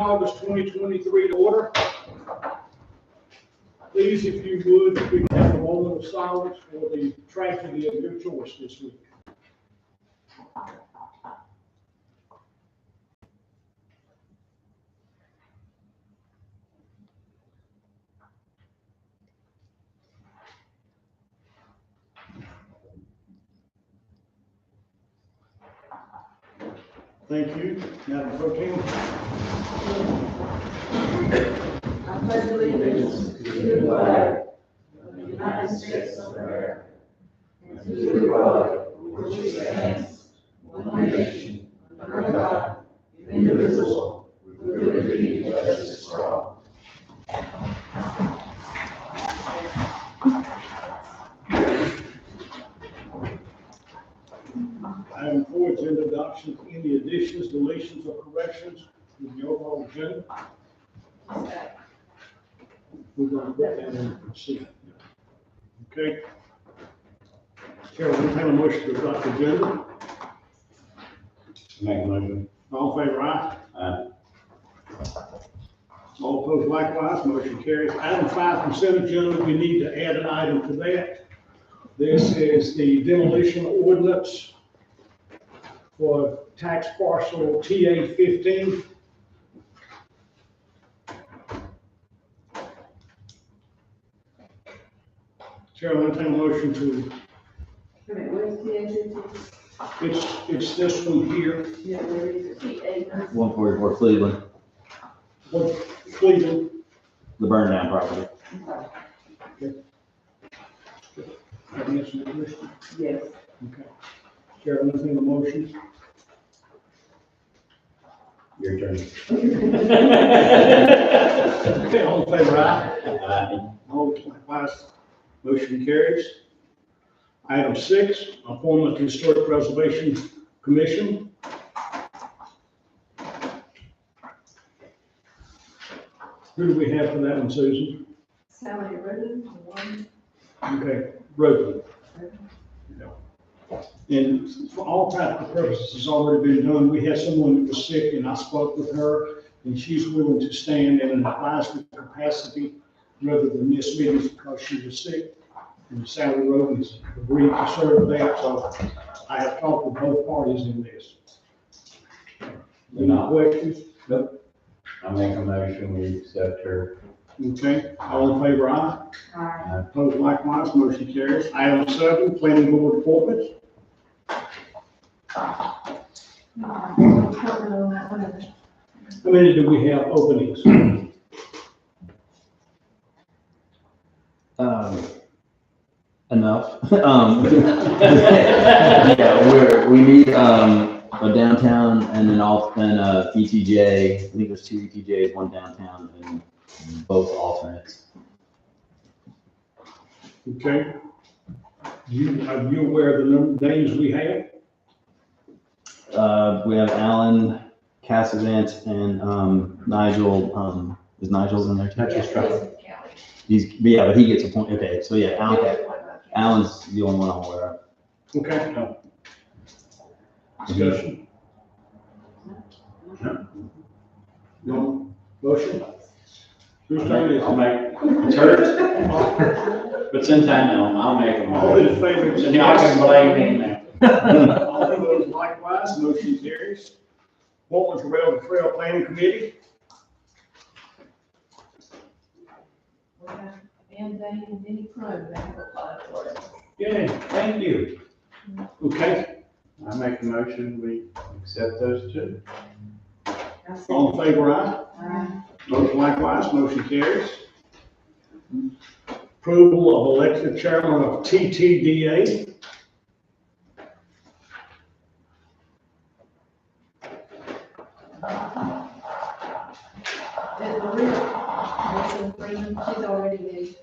August 2023 to order. Please, if you would, if we can have a moment of silence for the tragedy of your choice this week. Thank you, Madam Pro Tem. I pledge allegiance to the flag of the United States of America and to the republic for which it stands, one nation, under God, indivisible, with liberty and justice for all. Item 4 is introduction of any additions, deletions, or corrections to the overall agenda. We're going to put that in consent. Okay. Chair, will entertain a motion to adopt the agenda. Make a motion. All in favor, aye? Aye. All opposed likewise, motion carries. Item 5, consent agenda, we need to add an item to that. This is the demolition ordinance for tax parcel TA 15. Chair, will entertain a motion to, it's this one here. Yeah, where is it? 144 Cleveland, What, Cleveland? the burn down property. I guess you wish. Yes. Okay. Chair, will entertain a motion. Your turn. Okay, all in favor, aye? Aye. All likewise, motion carries. Item 6, appointment to Historic Preservation Commission. Who do we have for that one, Susan? Sally Roden, one. Okay, Roden. And for all practical purposes, it's already been done. We had someone that was sick, and I spoke with her, and she's willing to stand in an advisory capacity rather than miss meetings because she was sick. And Sally Roden has agreed to serve that, so I have talked with both parties in this. Any questions? Nope. I make a motion, we accept her. Okay, all in favor, aye? Aye. Opposed likewise, motion carries. Item 7, planning board appointments. How many do we have openings? Enough. Yeah, we need, a downtown and an ETJ. I think there's 2 ETJs, 1 downtown, and both alternates. Okay. Are you aware of the number of names we have? We have Alan Cassavant and, Nigel, is Nigel's in there too? But he gets appointed. Okay, so yeah, Alan's the only one I'm aware of. Okay. Discussion? No motion? Whose turn is I'll it? make, it's hers. But since I know, I'll make them. All in favor? And y'all can blame me now. All those likewise, motion carries. Portland Trail Planning Committee. And Dane and Denny Crum, they have applied for it. Yeah, thank you. Okay, I make a motion, we accept those 2. all in favor, aye? Aye. Those likewise, motion carries. Approval of elected chairman of TTDA. And Maria Wilson Freeman, she's already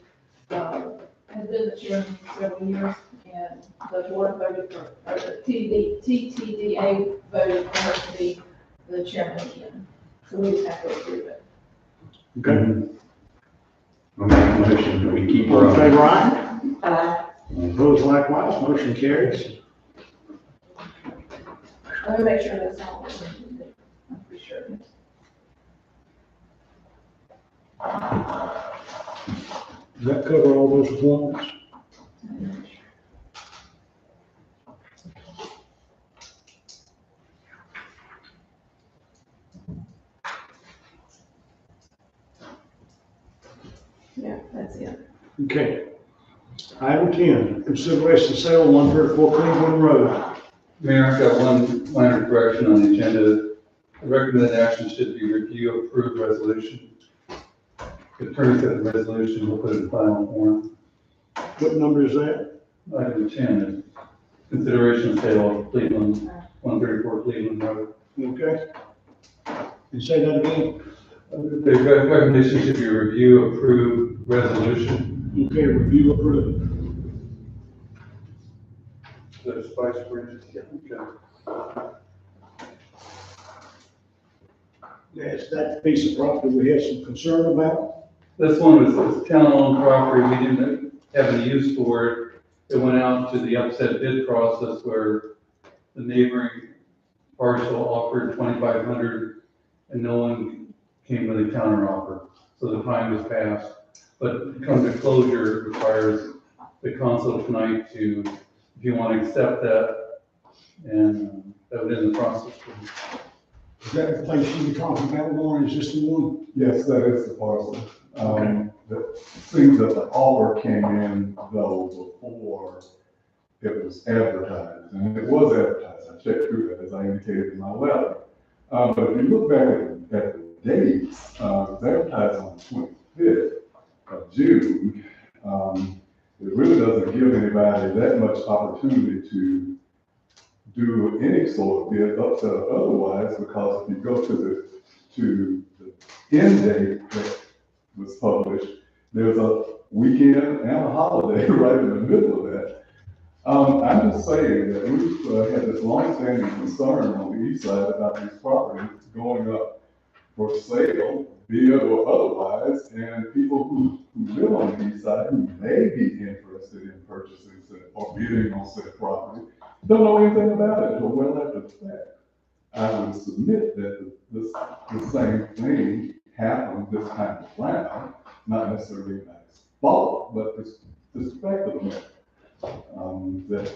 has been the chairman for several years, and the board voted for, or the TTDA voted for her to be the chairman again. So we just have to approve it. Okay. I'll make a motion that we keep All her in on. favor, aye? Aye. Opposed likewise, motion carries. Let me make sure that's all. I'm pretty sure. Does that cover all those appointments? Yeah, that's it. Okay. Item 10, consideration of sale 134 Cleveland Road. Mayor, I've got one minor correction on the agenda. The recommended action should be review approved resolution. The attorney said the resolution will put it in final form. What number is that? Item 10 is consideration of sale of Cleveland, 134 Cleveland Road. Okay. And say that again. The recommendation should be review approved resolution. Okay, review approved. The Spice Bridge. Okay. That's that piece of property we have some concern about. This one was town-owned property. We didn't have any use for it. It went out to the upset bid process where the neighboring parcel offered 2,500 and no one came with a counter offer. So the time was passed. But come to closure, it requires the council tonight to, if you want to accept that, and that was in the process. Is that the place you were talking about, Lauren? Is this the one? Yes, that is the parcel. It seems that the offer came in though before it was advertised, and it was advertised. I checked through that as I indicated in my letter. But if you look back at the dates, it was advertised on the 25th of June. It really doesn't give anybody that much opportunity to do any sort of bid, upset or otherwise, because if you go to the end date that was published, there's a weekend and a holiday right in the middle of that. I'm just saying that we've had this long-standing concern on the east side about these properties going up for sale, bid or otherwise, and people who live on the east side who may be interested in purchasing or bidding on said property don't know anything about it until well after the fact. I would submit that the same thing happened this time around, not necessarily anybody's fault, but it's the fact of the matter.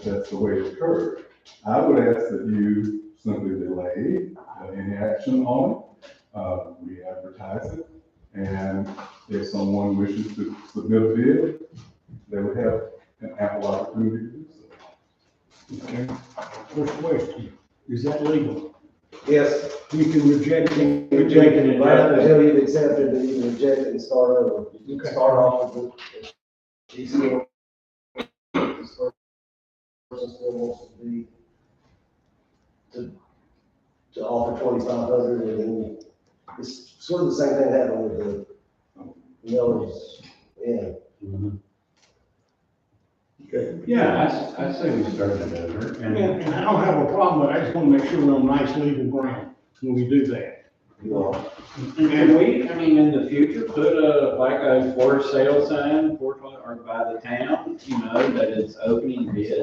That's the way it occurred. I would ask that you simply delay any action on it, re-advertise it, and if someone wishes to submit a bid, they would have an ample opportunity to do so. Okay. First question, is that legal? Yes, You can reject it. reject it, right up until you've accepted it, you can reject it and start over. You can start off with it. He still, this person still wants to be, to offer 2,500, and then it's sort of the same thing happened with the Miller's Inn. Okay. Yeah, I say we start it over. And I don't have a problem, but I just want to make sure we're on nice legal ground when we do that. And we, I mean, in the future, put like a for sale sign, or by the town, that it's opening bid.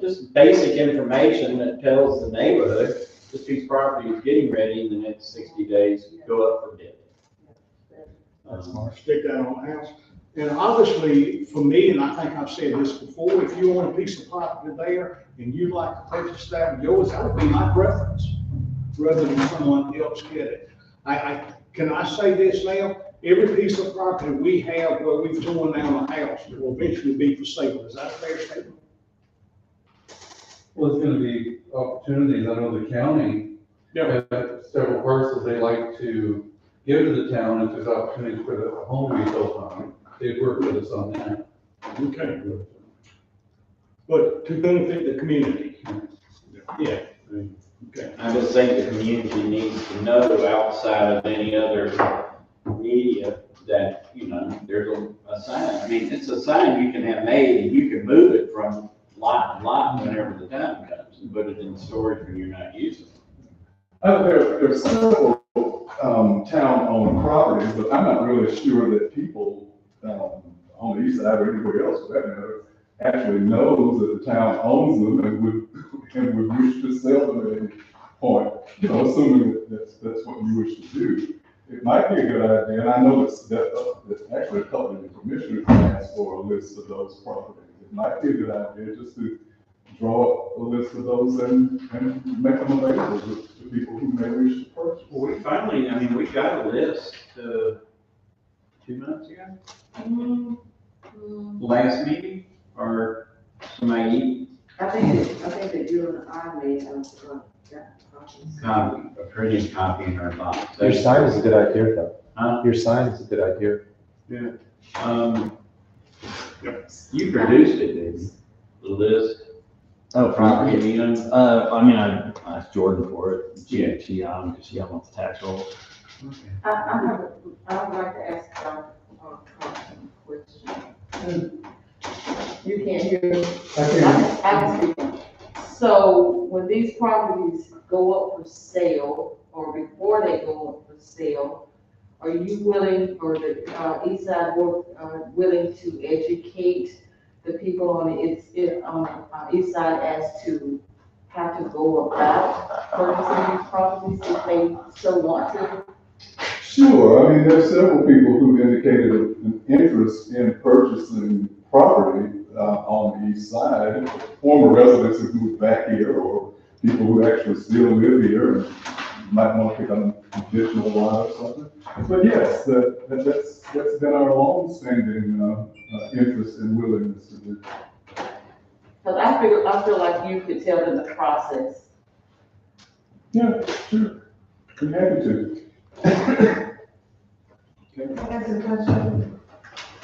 Just basic information that tells the neighborhood, this piece of property is getting ready in the next 60 days, go up for bid. Stick that on the house. And obviously, for me, and I think I've said this before, if you want a piece of property there and you'd like to purchase that with yours, that would be my preference, rather than someone else get it. Can I say this now? Every piece of property we have where we've torn down a house will eventually be for sale. Is that a fair statement? Well, it's gonna be opportunities. I know the county has several parcels they like to give to the town if there's opportunities for the home we built on. They'd work with us on that. Okay. But to benefit the community. Yeah. Okay. I just think the community needs to know outside of any other media that, there's a sign. I mean, it's a sign you can have made and you can move it from lot to lot whenever the time comes and put it in storage when you're not using it. There's several town-owned properties, but I'm not really sure that people on the east side or anywhere else for that matter actually knows that the town owns them and would wish to sell them at any point, assuming that that's what you wish to do. it might be a good idea, and I know that actually a couple of the commissioners asked for a list of those properties. It might be a good idea just to draw up a list of those and make them available to people who may wish to purchase. Well, we finally, I mean, we got a list, 2 months ago, last meeting, or somebody I think that you and I may have, copies. a printed copy in our box. Your sign is a good idea, though. Huh? Your sign is a good idea. You produced it, didn't you? The list. Oh, property. You know? I mean, I asked Jordan for it. Yeah. She because she wants the tax rolls. I would like to ask a question. You can't hear me? I can speak. So when these properties go up for sale, or before they go up for sale, are you willing, or the East Side Board, willing to educate the people on the East Side as to how to go about purchasing these properties if they so want to? Sure, I mean, there's several people who indicated an interest in purchasing property on the east side, former residents who moved back here, or people who actually still live here and might want to pick up an additional lot or something. But yes, that's been our long-standing interest and willingness to do. Because I feel like you could tell them the process. Yeah, sure. I'm happy to. Can I ask a question?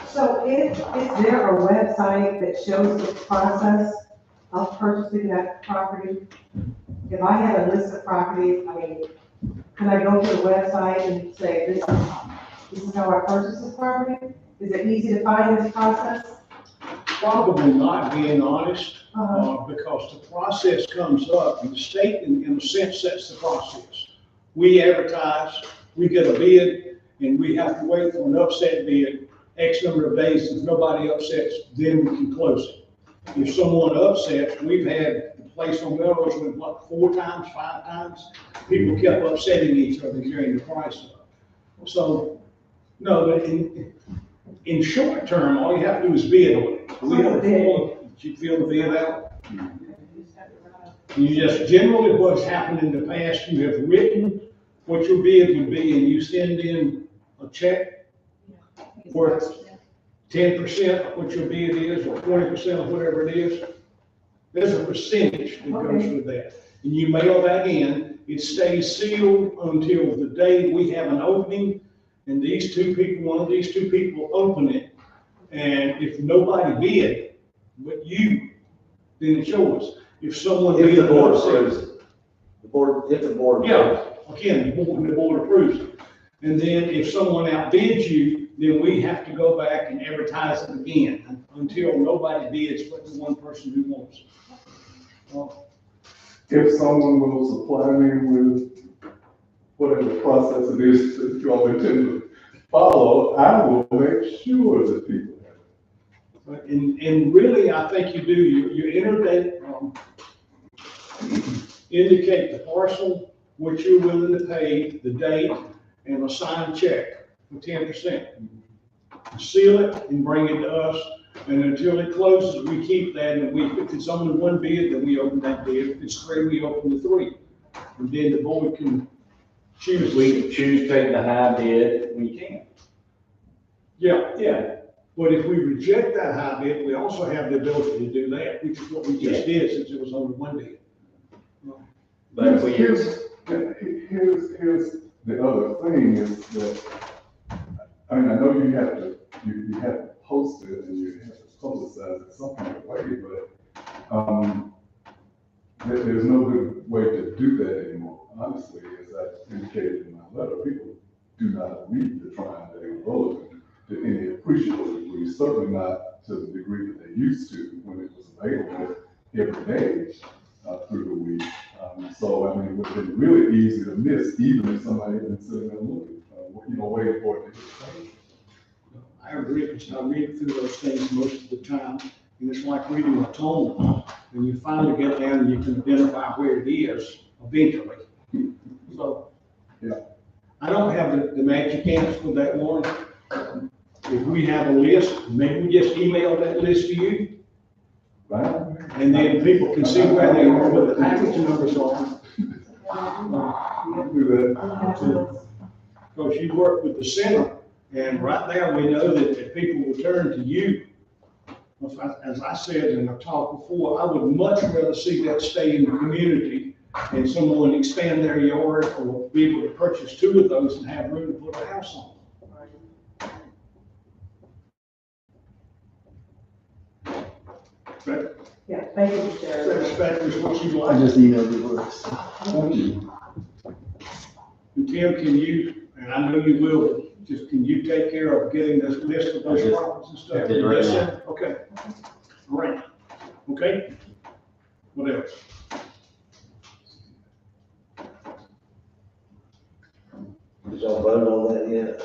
So is there a website that shows the process of purchasing that property? If I had a list of properties, I mean, can I go to the website and say, this is how I purchase this property? Is it easy to find this process? Probably not, being honest, Uh-huh. because the process comes up, and the state, in a sense, sets the process. We advertise, we get a bid, and we have to wait for an upset bid X number of days. If nobody upsets, then we can close it. If someone upsets, we've had the place on Melrose went, what, 4 times, 5 times? People kept upsetting each other, carrying the price up. So, no, but in short term, all you have to do is bid on it. We have a form, did you fill the bid out? You just, generally what's happened in the past, you have written what your bid would be, and you send in a check worth 10% of what your bid is, or 20% of whatever it is. There's a percentage that goes with that. And you mail that in, it stays sealed until the day we have an opening, and these two people, one of these two people open it. And if nobody bid, but you, then it's yours. If someone. If the bid board upset- approves it. If the board. Yeah, again, the board approves it. And then if someone outbids you, then we have to go back and advertise it again until nobody bids but the one person who wants it. If someone will supply me with whatever process it is that you all intend to follow, I will make sure that people have it. And really, I think you do, you indicate the parcel, what you're willing to pay, the date, and a signed check for 10%. Seal it and bring it to us, and until it closes, we keep that, and if it's only one bid, then we open that bid. If it's 3, we open the 3. And then the board can choose. If we can choose to take the high bid, we can. Yeah, but if we reject that high bid, we also have the ability to do that, which is what we just did since it was only one bid. But if we, Here's the other thing is that, I mean, I know you have to post it and you have to publicize it some kind of way, but, there's no good way to do that anymore. Honestly, as I indicated in my letter, people do not read the Triangle Bulletin to any appreciable degree, certainly not to the degree that they used to when it was available every day through the week. So, I mean, it would have been really easy to miss, even if somebody had been sitting there looking, waiting for it to get changed. I agree, because I read through those things most of the time, and it's like reading a tome. When you finally get down and you can identify where it is eventually. So, Yeah. I don't have the magic answer for that one. If we have a list, maybe we just email that list to you, Right? and then people can see where they are, what the package numbers are. Do that. Because you work with the center, and right there, we know that people will turn to you. As I said in our talk before, I would much rather see that stay in the community and someone expand their yard or be able to purchase 2 of those and have room to put a house on. But Yeah, thank you, Sheriff. satisfactory is what you I like. just emailed you works. And Tim, can you, and I know you will, but just can you take care of getting this list of those I just- properties and stuff? I did right Yes, now. sir. Okay. All right. Okay. What else? Did y'all vote on that yet?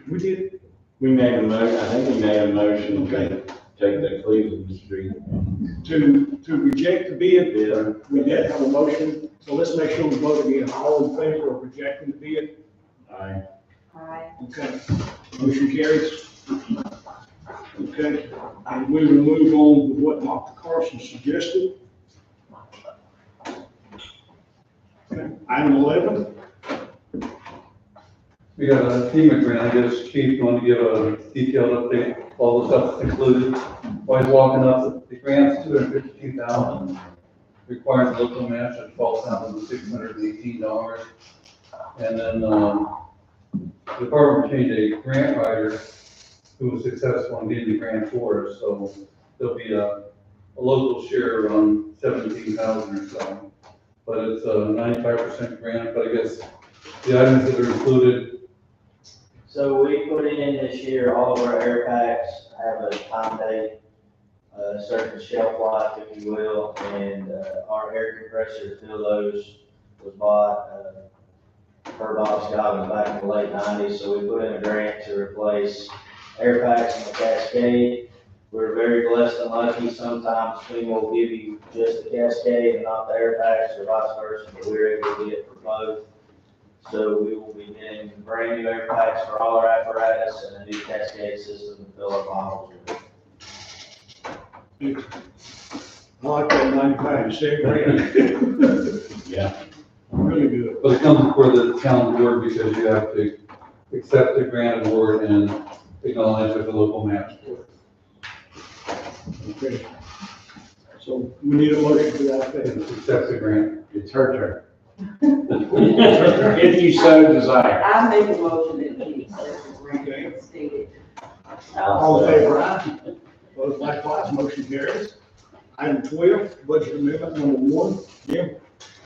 We did. We made a motion, I think we made a motion to take the Cleveland Street. To reject the bid. Yeah. We did have a motion, so let's make sure we vote again. All in favor of rejecting the bid? Aye. Hi. Okay. Motion carries. Okay, and we will move on with what Dr. Carson suggested. Okay. Item 11. We got a FEMA grant, I guess Chief wanted to give a detailed update, all the stuff included. While he's walking up, the grant's $252,000, requires a local match of $12,618. And then, the department changed a grant writer who was successful in getting the grant for us, so there'll be a local share around 17,000 or so. But it's a 95% grant, but I guess the items that are included. So we put in this year, all of our air packs have a time date, a certain shelf life, if you will, and our air compressor to fill those was bought, per BOC Meeting back in the late 90s, so we put in a grant to replace air packs in the Cascade. We're very blessed and lucky, sometimes FEMA will give you just the Cascade and not the air packs, or vice versa, but we're able to get for both. So we will be getting brand new air packs for all our apparatus and a new Cascade system to fill our bottles with. I like that 95% grant. Yeah. Really good. But it comes before the town board because you have to accept the grant award and acknowledge with the local match for it. Okay. So we need a motion for that thing. Accept the grant. It's her turn. If you so desire. I make a motion that we accept the grant as stated. All in favor, aye. Opposed, likewise, motion carries. Item 12, budget amendment number 1. Jim?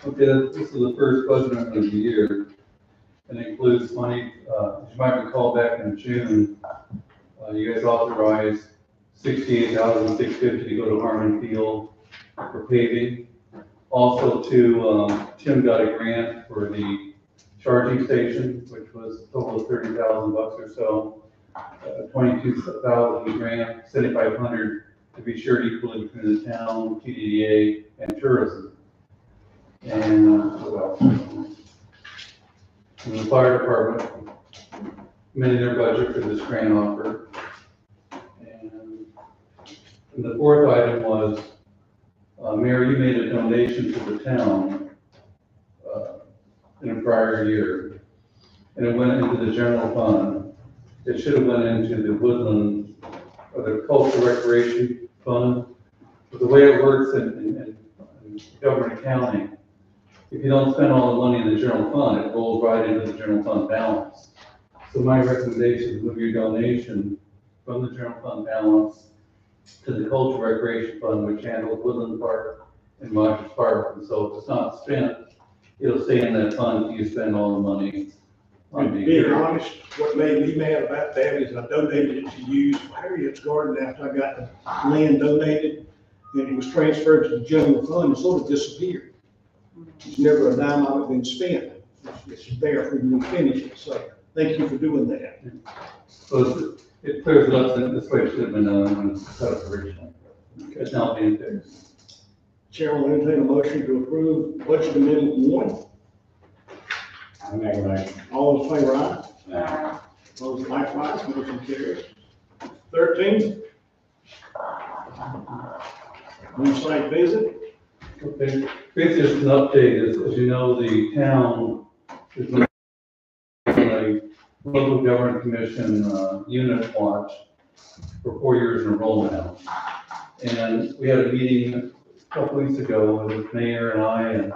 Okay, this is the first budget amendment of the year, and it includes money, as you might recall back in June, you guys authorized $68,650 to go to Harmon Field for paving. Also Tim got a grant for the charging station, which was a total of $30,000 or so. 22,000 grant, 7,500 to be shared equally between the town, TDDA, and tourism. And what else? And the fire department amended their budget for this grant offer. And the fourth item was, Mayor, you made a donation to the town in a prior year, and it went into the general fund. It should have went into the woodland or the cultural recreation fund. But the way it works in government accounting, if you don't spend all the money in the general fund, it rolls right into the general fund balance. So my recommendation is move your donation from the general fund balance to the cultural recreation fund, which handles Woodland Park and Rogers Park. And so if it's not spent, it'll stay in that fund if you spend all the money on the Being year. honest, what made me mad about that is I donated it to use Harriet's garden after I got the land donated, and it was transferred to the general fund and sort of disappeared. There's never a dime of it been spent. It's there for you to finish it, so thank you for doing that. So it clears it up, and this way it should have been done when it's set up originally. It's now being fixed. Chair will entertain a motion to approve budget amendment 1. I make a motion. All in favor, aye? Aye. Opposed, likewise, motion carries. 13. New site visit. Okay, basically just an update, as you know, the town is on a local government commission, unit watch for 4 years in a row now. And we had a meeting a couple weeks ago with the mayor and I and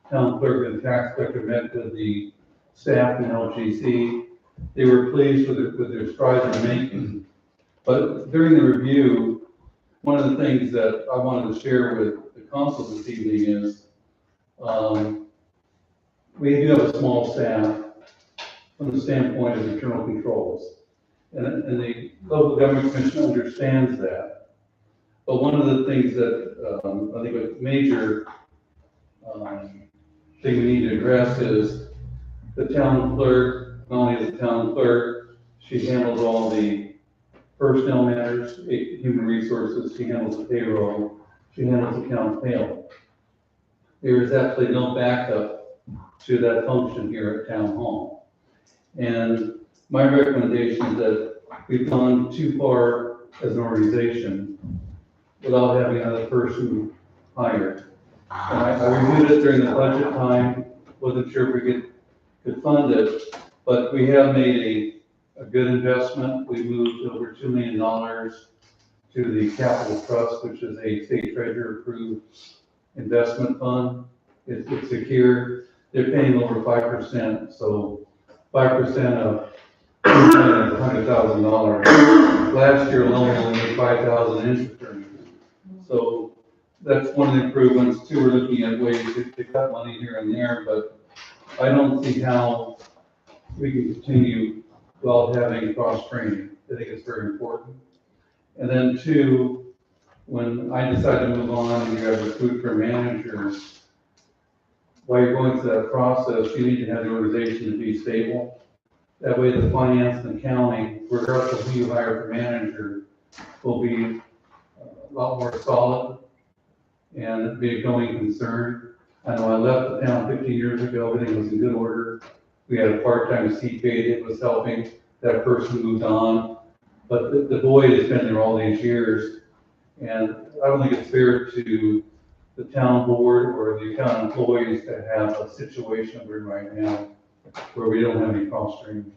town clerk and tax collector met with the staff in LGC. They were pleased with their strides they're making. But during the review, one of the things that I wanted to share with the council this evening is, we do have a small staff from the standpoint of internal controls. And the local government commission understands that. But one of the things that, I think a major, thing we need to address is the town clerk, not only is the town clerk, she handles all the personnel matters, human resources, she handles the payroll, she handles accounts payable. There is absolutely no backup to that function here at town hall. And my recommendation is that we've gone too far as an organization without having another person hired. And I reviewed it during the budget time, wasn't sure if we could fund it, but we have made a good investment. We moved over $2 million to the capital trust, which is a state treasurer approved investment fund. It's secure. They're paying over 5%, so 5% of $100,000. Last year alone, we made 5,000 interest earnings. So that's one of the improvements. Two, we're looking at ways to cut money here and there, but I don't see how we can continue without having cross training. I think it's very important. And then two, when I decided to move on and you guys recruit for managers, while you're going through that process, you need to have the organization to be stable. That way the finance and accounting, regardless of who you hire for manager, will be a lot more solid and be a going concern. I know I left the town 15 years ago, everything was in good order. We had a part-time CPA that was helping, that person moved on. But the void has been there all these years. And I don't think it's fair to the town board or the town employees to have a situation we're in right now where we don't have any cost training.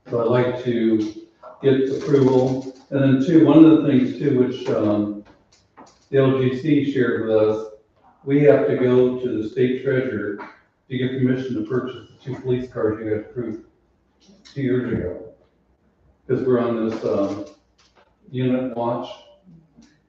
So I'd like to get approval. And then two, one of the things too, which the LGC shared with us, we have to go to the state treasurer to get permission to purchase the 2 police cars you got approved 2 years ago. Because we're on this unit watch.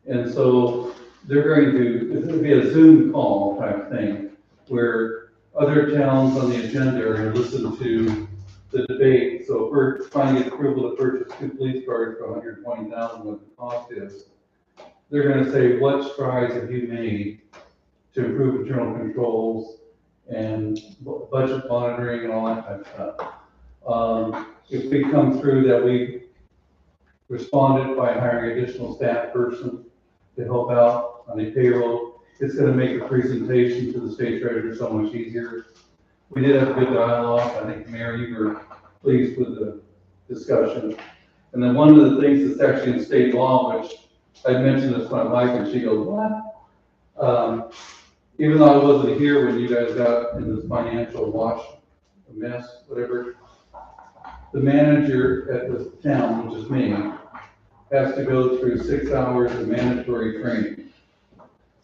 And so they're going to, it'll be a Zoom call type thing where other towns on the agenda are going to listen to the debate. So if we're trying to get approval to purchase 2 police cars for $120,000, what the cost is, they're going to say, what strides have you made to improve internal controls and budget monitoring and all that type of stuff. If we come through that we responded by hiring additional staff person to help out on the payroll, it's going to make the presentation to the state treasurer so much easier. We did have a good dialogue. I think, Mayor, you were pleased with the discussion. And then one of the things that's actually in state law, which I mentioned this to my wife, and she goes, what? Even though I wasn't here when you guys got in this financial wash mess, whatever, the manager at the town, which is me, has to go through 6 hours of mandatory training.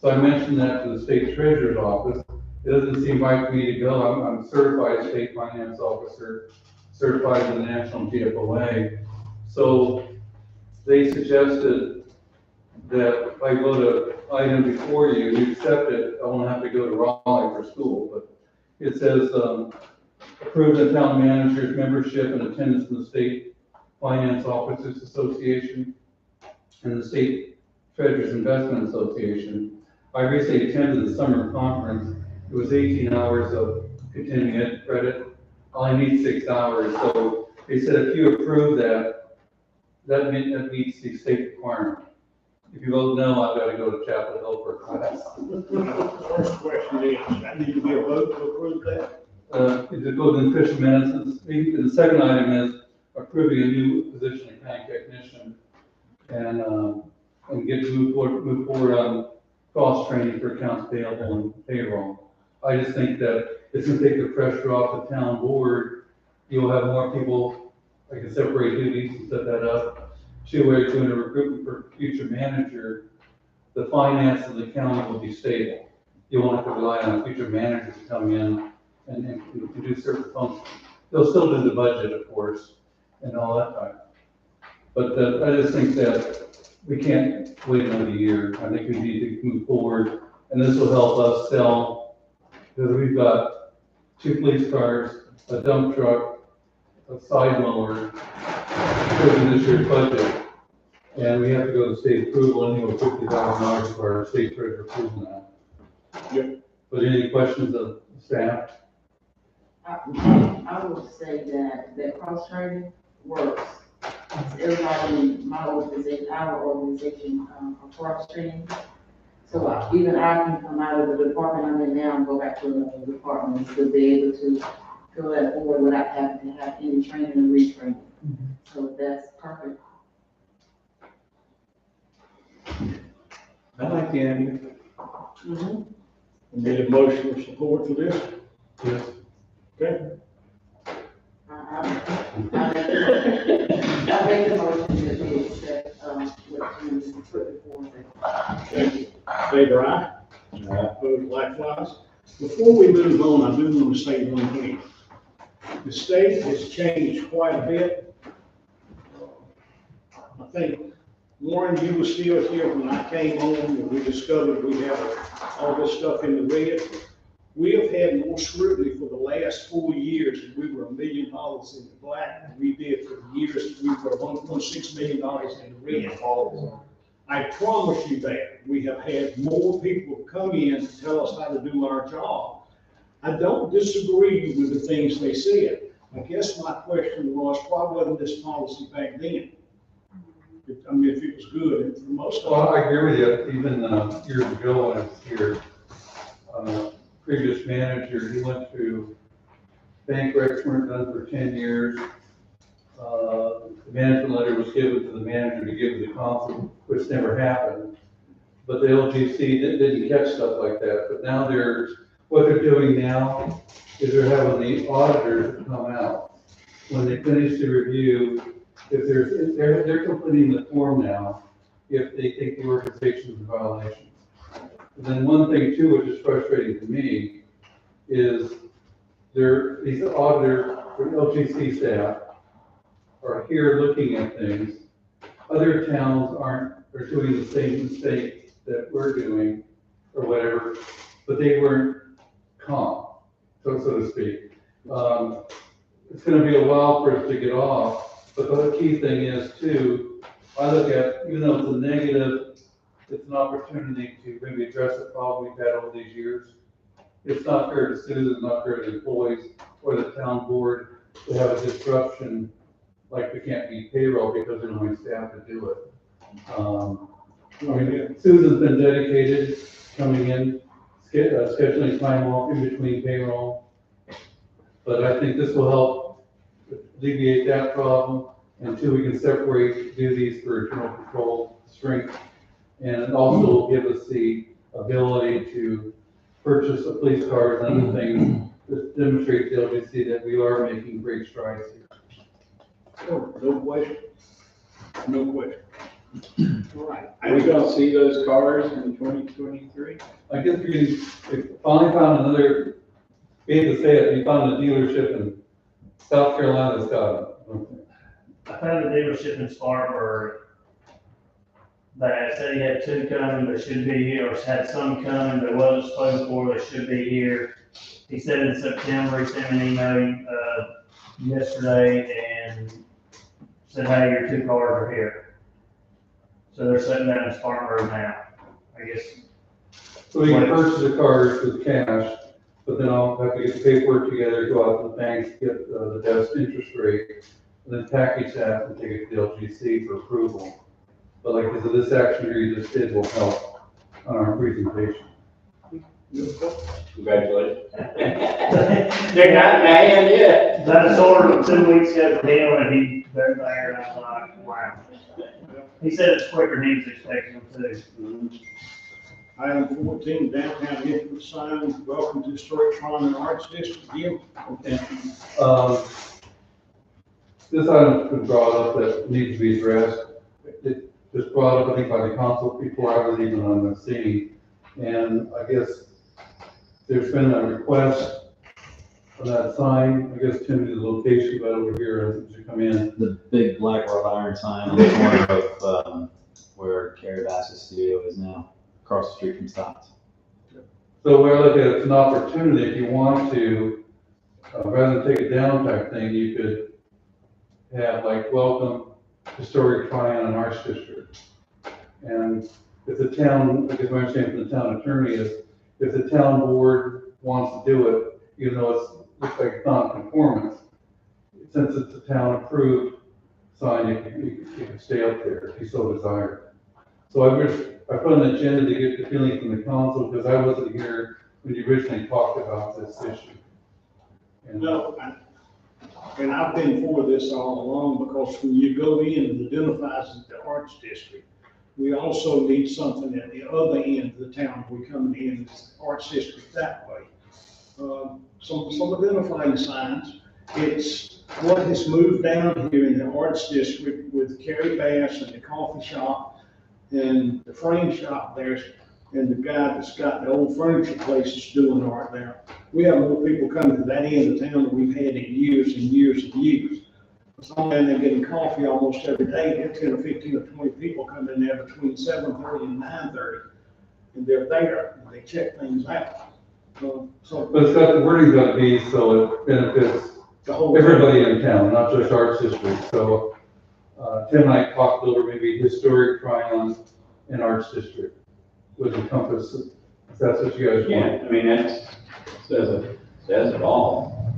So I mentioned that to the state treasurer's office. It doesn't seem right for me to go. I'm a certified state finance officer, certified in the National GFOA. So they suggested that if I go to item before you, you accept it, I won't have to go to Raleigh for school. But it says, approve the town manager's membership and attendance in the State Finance Officers Association and the State Treasurers Investment Association. I recently attended the summer conference. It was 18 hours of continuing ed credit. I only need 6 hours. So they said if you approve that, that meets the state requirement. If you vote no, I've got to go to Chapel Hill for a class. First question is, I need to be a vote to approve that? It goes in official minutes, and the second item is approving a new position of county technician, and get to move forward on cross training for accounts payable and payroll. I just think that it's gonna take the pressure off the town board. You'll have more people, I can separate duties and set that up. Two ways doing a recruitment for future manager, the finance of the county will be stable. You won't have to rely on a future manager to come in and do certain functions. They'll still do the budget, of course, and all that time. But I just think that we can't wait another year. I think we need to move forward, and this will help us sell, because we've got 2 police cars, a dump truck, a side mower, in this year's budget. And we have to go to state approval, anyway, $50,000 for our state treasurer approval now. Yep. But any questions of staff? I would say that cross training works. Everybody in my organization, our organization, are cross training. So even I can come out of the department I'm in now and go back to another department and still be able to fill that board without having to have any training and retraining. So that's perfect. I like the idea. Need a motion of support for this? Yes. Okay. I make the motion that we accept, what you put before us. Favor aye? Opposed likewise? Before we move on, I do want to say one thing. The state has changed quite a bit. I think, Warren, you were still here when I came on, and we discovered we have all this stuff in the red. We have had more scrutiny for the last 4 years, and we were $1 million in the black, and we did for years, we were $1.6 million in the red. I promise you that. We have had more people come in to tell us how to do our job. I don't disagree with the things they said. I guess my question was, why wasn't this policy back then? I mean, if it was good, and for most of Well, I agree with you. Even years ago when I was here, previous manager, he went through bank recs weren't done for 10 years. The management letter was given to the manager to give to the council, which never happened. But the LGC didn't catch stuff like that. But now what they're doing now is they're having the auditors come out. When they finish the review, if they're completing the form now, if they think the organization's in violation. And then one thing too, which is frustrating to me, is these auditors for LGC staff are here looking at things. Other towns are doing the same mistake that we're doing or whatever, but they weren't calm, so to speak. It's gonna be a while for us to get off, but the key thing is too, I look at, even though it's a negative, it's an opportunity to maybe address a problem we've had over these years. It's not fair to citizens, not fair to employees or the town board to have a disruption, like we can't meet payroll because there's no staff to do it. I mean, Susan's been dedicated, coming in, scheduling time off in between payroll. But I think this will help alleviate that problem. And two, we can separate duties for internal control strength. And it also will give us the ability to purchase a police cars and other things that demonstrate to LGC that we are making great strides here. Oh, no question. No question. All right. Are we gonna see those cars in 2023? I guess we finally found another, we hate to say it, we found a dealership in South Carolina that's got them. I found a dealership in Spartanburg that said he had 2 coming that should be here, or had some coming that wasn't supposed for that should be here. He said in September, he sent me an email, yesterday and said, hey, your 2 cars are here. So they're sitting down in Spartanburg now, I guess. So we can purchase the cars with cash, but then I'll have to get the paperwork together, go out to the banks, get the best interest rate, and then package that and take it to the LGC for approval. But like I said, this action here you just did will help on our presentation. Congratulations. They're not mad yet. That's ordered 2 weeks ago for him, and they're there, and I was like, wow. He said it's quicker than he was expecting them to. Item 14, downtown entrance signs, welcome to Historic Triangle and Arts District. Jim? This item's been brought up that needs to be addressed. It was brought up, I think, by the council before I was even on the scene. And I guess there's been a request for that sign. I guess Tim, the location right over here, as you come in. The big black wrought iron sign on the corner of, where Carrie Bass's studio is now, across the street from Stotts. So where I look at it, it's an opportunity, if you want to, rather than take it down type thing, you could have like, welcome Historic Triangle and Arts District. And if the town, I guess my understanding from the town attorney is, if the town board wants to do it, even though it looks like it's non-conformance, since it's a town approved sign, you can stay up there if you so desire. So I put an agenda to get the feeling from the council, because I wasn't here when you originally talked about this issue. And No, and I've been for this all along, because when you go in and identifies as the Arts District, we also need something at the other end of the town. We're coming in as the Arts District that way. Some identifying signs. It's what has moved down here in the Arts District with Carrie Bass and the coffee shop and the frame shop there, and the guy that's got the old furniture place is doing art there. We have more people coming to that end of town than we've had in years and years and years. Some of them getting coffee almost every day. There are 10 or 15 or 20 people come in there between 7:30 and 9:30, and they're there, and they check things out. But it's got, the wording's got to be so it benefits the whole everybody in town, not just Arts District. So Tim and I talked over maybe Historic Triangle and Arts District would encompass, if that's what you guys want. Yeah, I mean, says it all.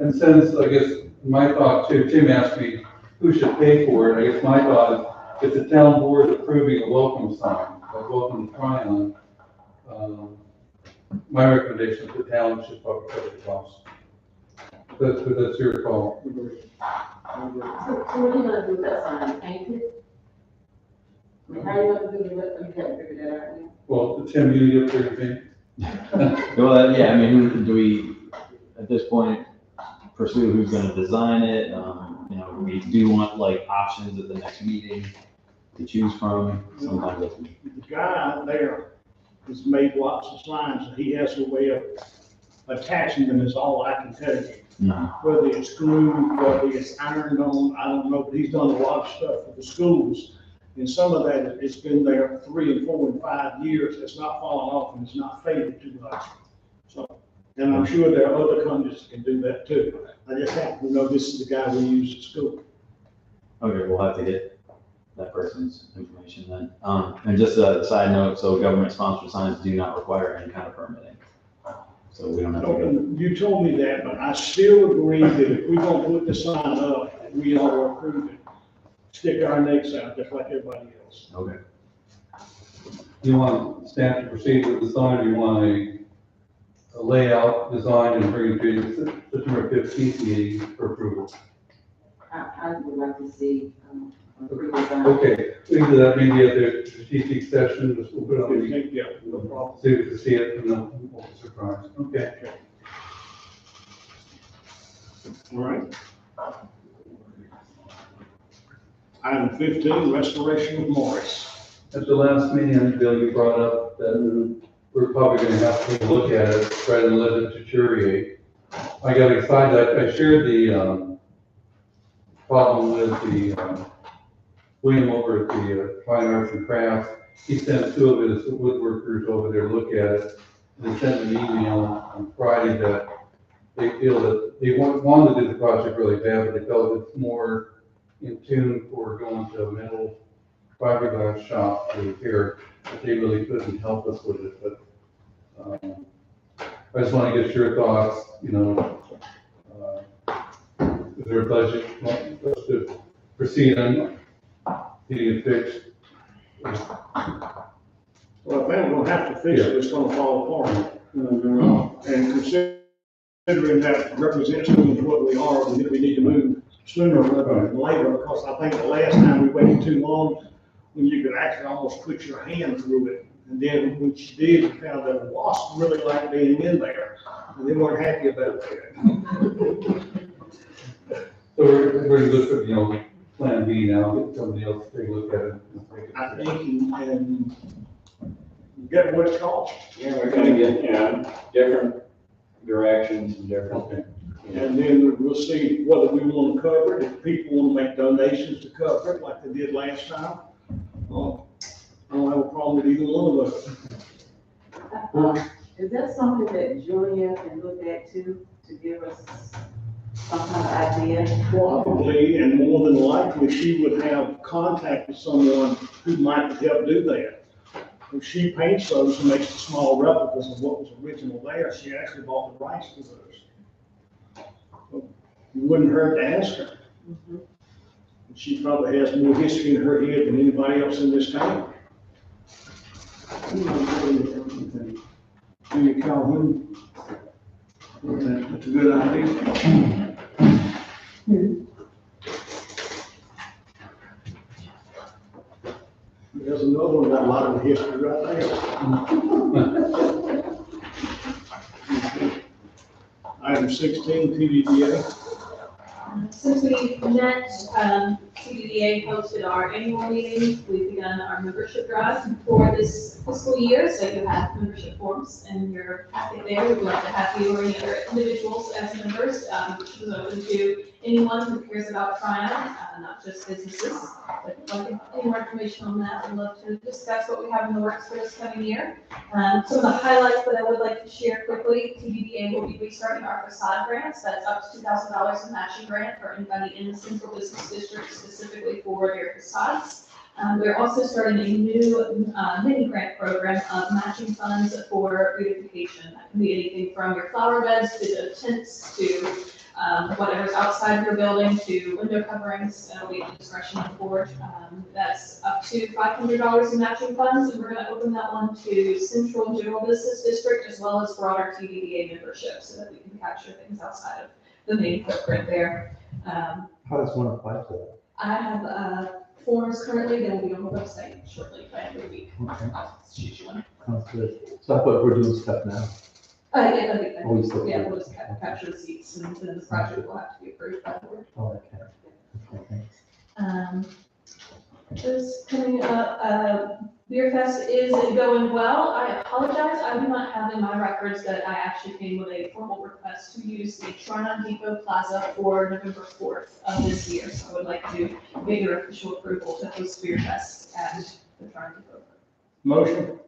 And since, I guess, my thought too, Tim asked me who should pay for it. I guess my thought is, if the town board is approving a welcome sign, like welcome to Tryon, my recommendation is the town should probably cover the cost. That's your call. So what are you gonna do with that sign, paint it? How are you gonna do it, you haven't figured that out yet? Well, Tim, you get your thing. Well, yeah, I mean, who do we, at this point, pursue who's gonna design it? You know, we do want like options at the next meeting to choose from. Sometimes that's. The guy out there has made lots of signs, and he has a way of attaching them, is all I can tell you. No. Whether it's glued, whether it's ironed on, I don't know, but he's done a lot of stuff for the schools. And some of that, it's been there 3 and 4 and 5 years, it's not fallen off and it's not faded too much. So, and I'm sure there are other companies that can do that too. I just happen to know this is the guy we use at school. Okay, we'll have to get that person's information then. And just a side note, so government sponsored signs do not require any kind of permitting. So we don't have to go. You told me that, but I still agree that if we're gonna put the sign up, that we ought to approve it. Stick our necks out just like everybody else. Okay. You want staff to proceed with the sign, or you want a layout design and bring it to September 15th meeting for approval? I would like to see, redesign. Okay, we can do that maybe at the strategic session, just we'll put it on the, Yeah, no problem. so you can see it and then we'll be surprised. Okay. All right. Item 15, restoration of Morris. At the last meeting, I think, Bill, you brought up that we're probably gonna have to take a look at it rather than let it deteriorate. I got excited, I shared the, problem with the, William over at the Fine Arts and Crafts. He sent 2 of his woodworkers over there to look at it. And they sent an email on Friday that they feel that they wanted to do the project really bad, but they felt it's more in tune for going to a metal fiberglass shop to repair, but they really couldn't help us with it. But I just want to get your thoughts, you know, is there a budget for us to proceed on getting it fixed? Well, I think we're gonna have to fix it, it's gonna fall apart. And considering that represents what we are, we need to move sooner rather than later, because I think the last time we waited too long, when you could actually almost put your hand through it. And then when she did, we found that wasps really liked being in there, and they weren't happy about that. So we're looking at, plan B now, get somebody else to take a look at it. And take it. I think, and get what it's called. Yeah, we're gonna get, different directions and different things. And then we'll see whether we want to cover it, if people want to make donations to cover it like they did last time. I don't have a problem with either one of those. Is that something that Julia can look at too, to give us some kind of idea? Probably, and more than likely, she would have contact with someone who might help do that. If she paints those and makes the small replicas of what was original there, she actually bought the rights to those. It wouldn't hurt to ask her. She probably has more history in her head than anybody else in this town. Julia Calhoun. That's a good idea. There's another one, got a lot of history right there. Item 16, TDDA. Since we met, TDDA hosted our annual meeting. We've begun our membership drive for this fiscal year, so you have membership forms in your packet there. We'd love to have you or any other individuals as members, which is open to anyone who cares about Tryon, not just businesses. But if you like any more information on that, we'd love to discuss what we have in the works for this coming year. Some of the highlights that I would like to share quickly: TDDA will be restarting our facade grants. That's up to $2,000 in matching grant for anybody in the central business district, specifically for their facades. We're also starting a new mini grant program of matching funds for beautification. That can be anything from your flower beds to the tents to whatever's outside your building to window coverings. That'll be at the discretion of the board. That's up to $500 in matching funds, and we're going to open that one to Central General Business District as well as broader TDDA membership, so that we can capture things outside of the main footprint there. How does one apply to that? I have forms currently that will be on the website shortly, by the end of the week. Okay. I'll shoot you one. Sounds good. So I thought we're doing stuff now. Yeah, that'd be Oh, we good. still Yeah, do. we'll just capture the seats, and then the project will have to be approved by the board. Oh, okay. Okay, thanks. Just coming up, Beer Fest is going well. I apologize, I do not have in my records that I actually came with a formal request to use the Tryon Depot Plaza for November 4th of this year. So I would like to get your official approval to host Beer Fest at the Tryon Depot. Motion,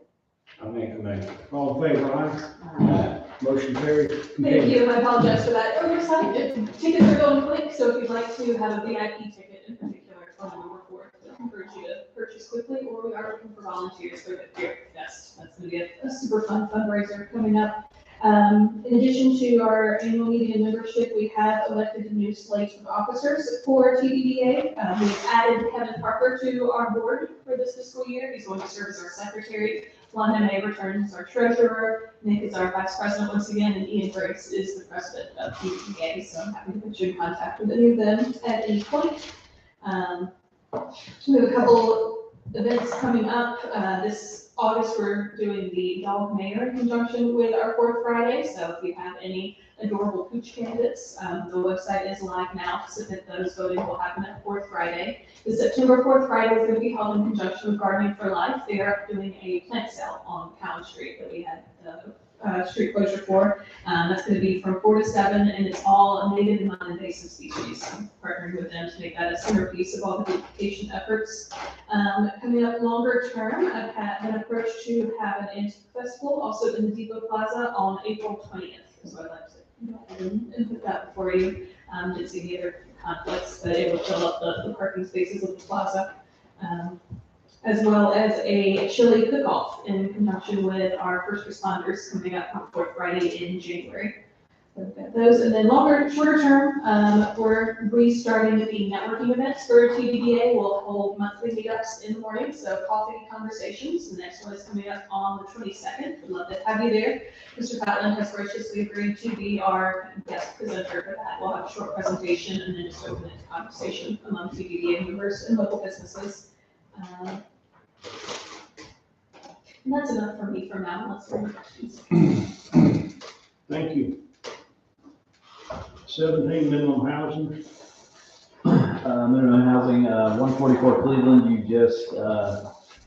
I'll make a motion. all in favor, aye? Motion carried. Thank you, I apologize for that oversight. Tickets are going quick, so if you'd like to have a VIP ticket in particular for November 4th, I encourage you to purchase quickly, or we are looking for volunteers for the Beer Fest. That's going to be a super fun fundraiser coming up. In addition to our annual meeting and membership, we have elected a new slate of officers for TDDA. We've added Kevin Parker to our board for this fiscal year. He's going to serve as our secretary. London May returns as our treasurer. Nick is our vice president once again, and Ian Briggs is the president of TDDA. So I'm happy to put you in contact with any of them at any point. We have a couple events coming up. This August, we're doing the Dog Mayor in conjunction with our 4th Friday. So if you have any adorable pooch candidates, the website is live now to submit those. Voting will happen at 4th Friday. The September 4th Friday is going to be held in conjunction with Gardening for Life. They are doing a plant sale on Cowan Street that we had street closure for. That's going to be from 4 to 7, and it's all native and non-invasive species. I'm partnering with them to make that a centerpiece of all the beautification efforts. Coming up longer term, I've been approached to have an antique festival also in the Depot Plaza on April 20th. So I'd like to go ahead and put that before you. Didn't see any other conflicts, but it will fill up the parking spaces of the plaza. As well as a chili cook-off in conjunction with our first responders coming up on 4th Friday in January. we've got those, and then shorter term, we're restarting the networking events for TBDA. We'll hold monthly meetups in the morning, so coffee conversations. The next one is coming up on the 22nd. We'd love to have you there. Mr. Patland has graciously agreed to be our guest presenter for that. We'll have a short presentation and then just open it to conversation among TBDA members and local businesses. And that's enough for me for now, unless there are any questions. Thank you. 17, minimum housing. Minimum housing, 144 Cleveland, you just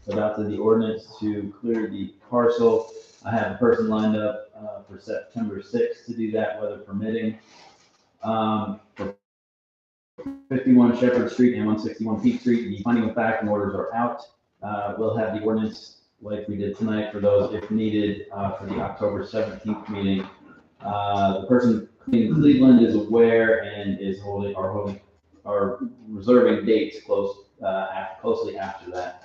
adopted the ordinance to clear the parcel. I have a person lined up for September 6th to do that, weather permitting. For 51 Shepherd Street and 161 Peak Street, the finding of fact and orders are out. We'll have the ordinance like we did tonight for those if needed for the October 17th meeting. The person in Cleveland is aware and is reserving dates closely after that.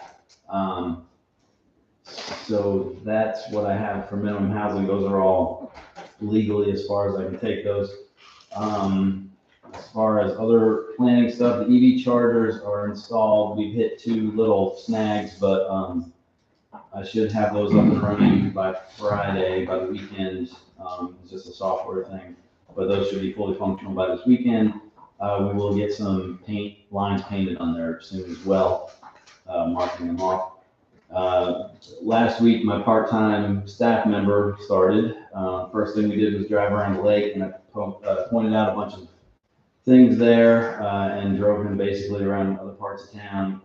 So that's what I have for minimum housing. Those are all legally as far as I can take those. As far as other planning stuff, the EV chargers are installed. We've hit 2 little snags, but I should have those up and running by Friday, by the weekend. It's just a software thing, but those should be fully functional by this weekend. We will get some lines painted on there soon as well, marking them off. Last week, my part-time staff member started. First thing we did was drive around the lake, and I pointed out a bunch of things there and drove him basically around other parts of town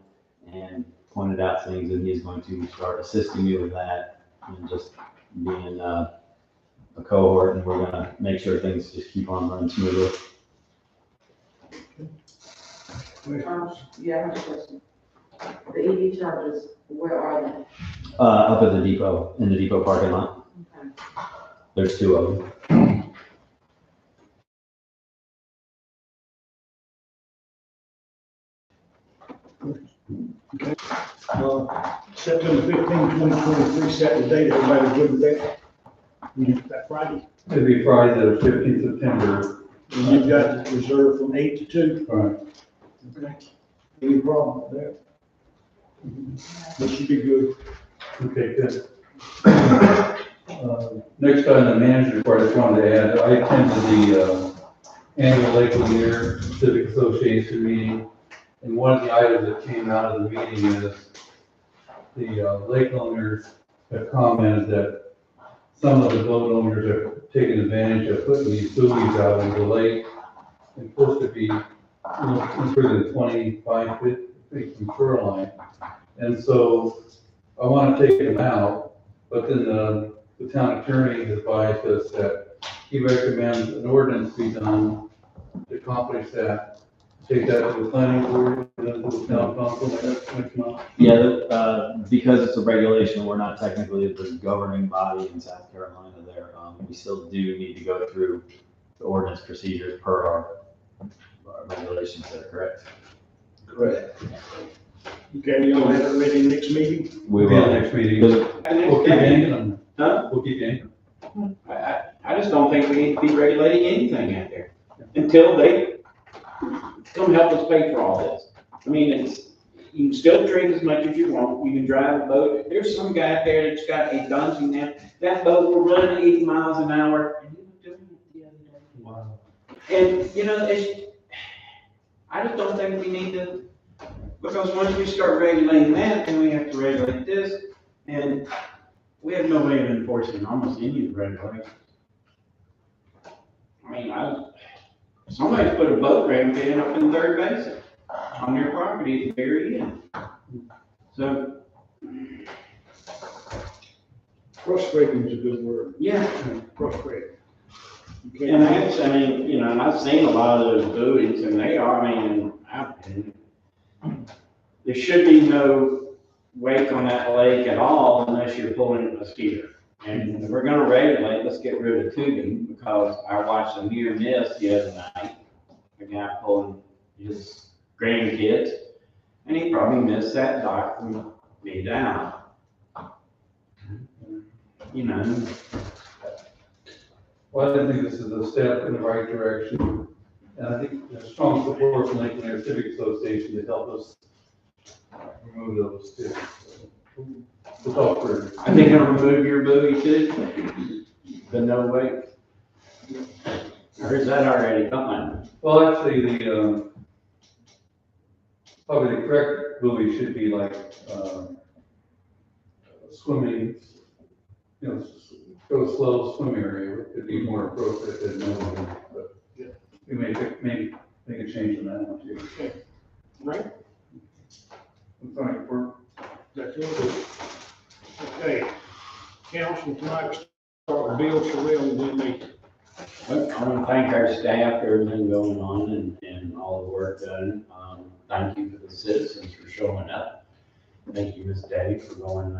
and pointed out things, and he's going to start assisting me with that and just being a cohort, and we're going to make sure things just keep on running smoothly. Yeah, I have a question. The EV chargers, where are they? Up at the depot, in the depot parking lot. Okay. There's 2 of them. September 15, 2023, set the date. Everybody good with that? That Friday? It'll be Friday, the 15th September. And you've got it reserved from 8 to 2? Right. Okay. Any problem with that? This should be good. Okay, good. Next on the manager report, I just wanted to add, I attended the annual Lake Lanier Civic Association meeting, and one of the items that came out of the meeting is the lake owners have commented that some of the boat owners are taking advantage of putting these buoys out into the lake. It's supposed to be within 25 feet from shoreline. And so I want to take them out, but then the town attorney advised us that he recommends an ordinance be done to accomplish that. Take that to the planning board and then to the town council next month. Yeah, because it's a regulation, we're not technically the governing body in South Carolina there. We still do need to go through the ordinance procedures per our regulations there, correct? Correct. Okay, you'll have it ready next meeting? We Will will. next meeting. And We'll keep yanking them. Huh? We'll keep yanking. I just don't think we need to be regulating anything out there until they come help us pay for all this. I mean, you can still drink as much as you want, you can drive a boat. There's some guy out there that's got a Dungeon now, that boat will run 80 miles an hour. And he was doing it the other day. Wow. And, I just don't think we need to, because once we start regulating that, then we have to regulate this, and we have no way of enforcing almost any of the regulations. I mean, somebody's put a boat ramp in up in Third Basin on their property at the very end. So, Frustrating is a good word. yeah. Frustrating. And and I've seen a lot of those buoys, and they are, there should be no wake on that lake at all unless you're pulling a skier. And if we're gonna regulate, let's get rid of tubing, because I watched a near miss the other night. A guy pulling his grandkids, and he probably missed that dock from me down. Well, I think this is a step in the right direction, and I think there's strong support from Lincoln Air Civic Association to help us remove those too. We'll talk further. Are they gonna remove your buoy too? The no wake? Or is that already gone? Well, actually, probably the correct buoy should be like, swimming, go slow swim area would be more appropriate than no, but we may make a change in that one too. Okay. Right? I'm sorry, That's it. Okay. Council, tonight, start with Bill Sherrill and then me. Well, I want to thank our staff, everything going on and all the work done. Thank you for the citizens for showing up. Thank you, Ms. Debbie, for going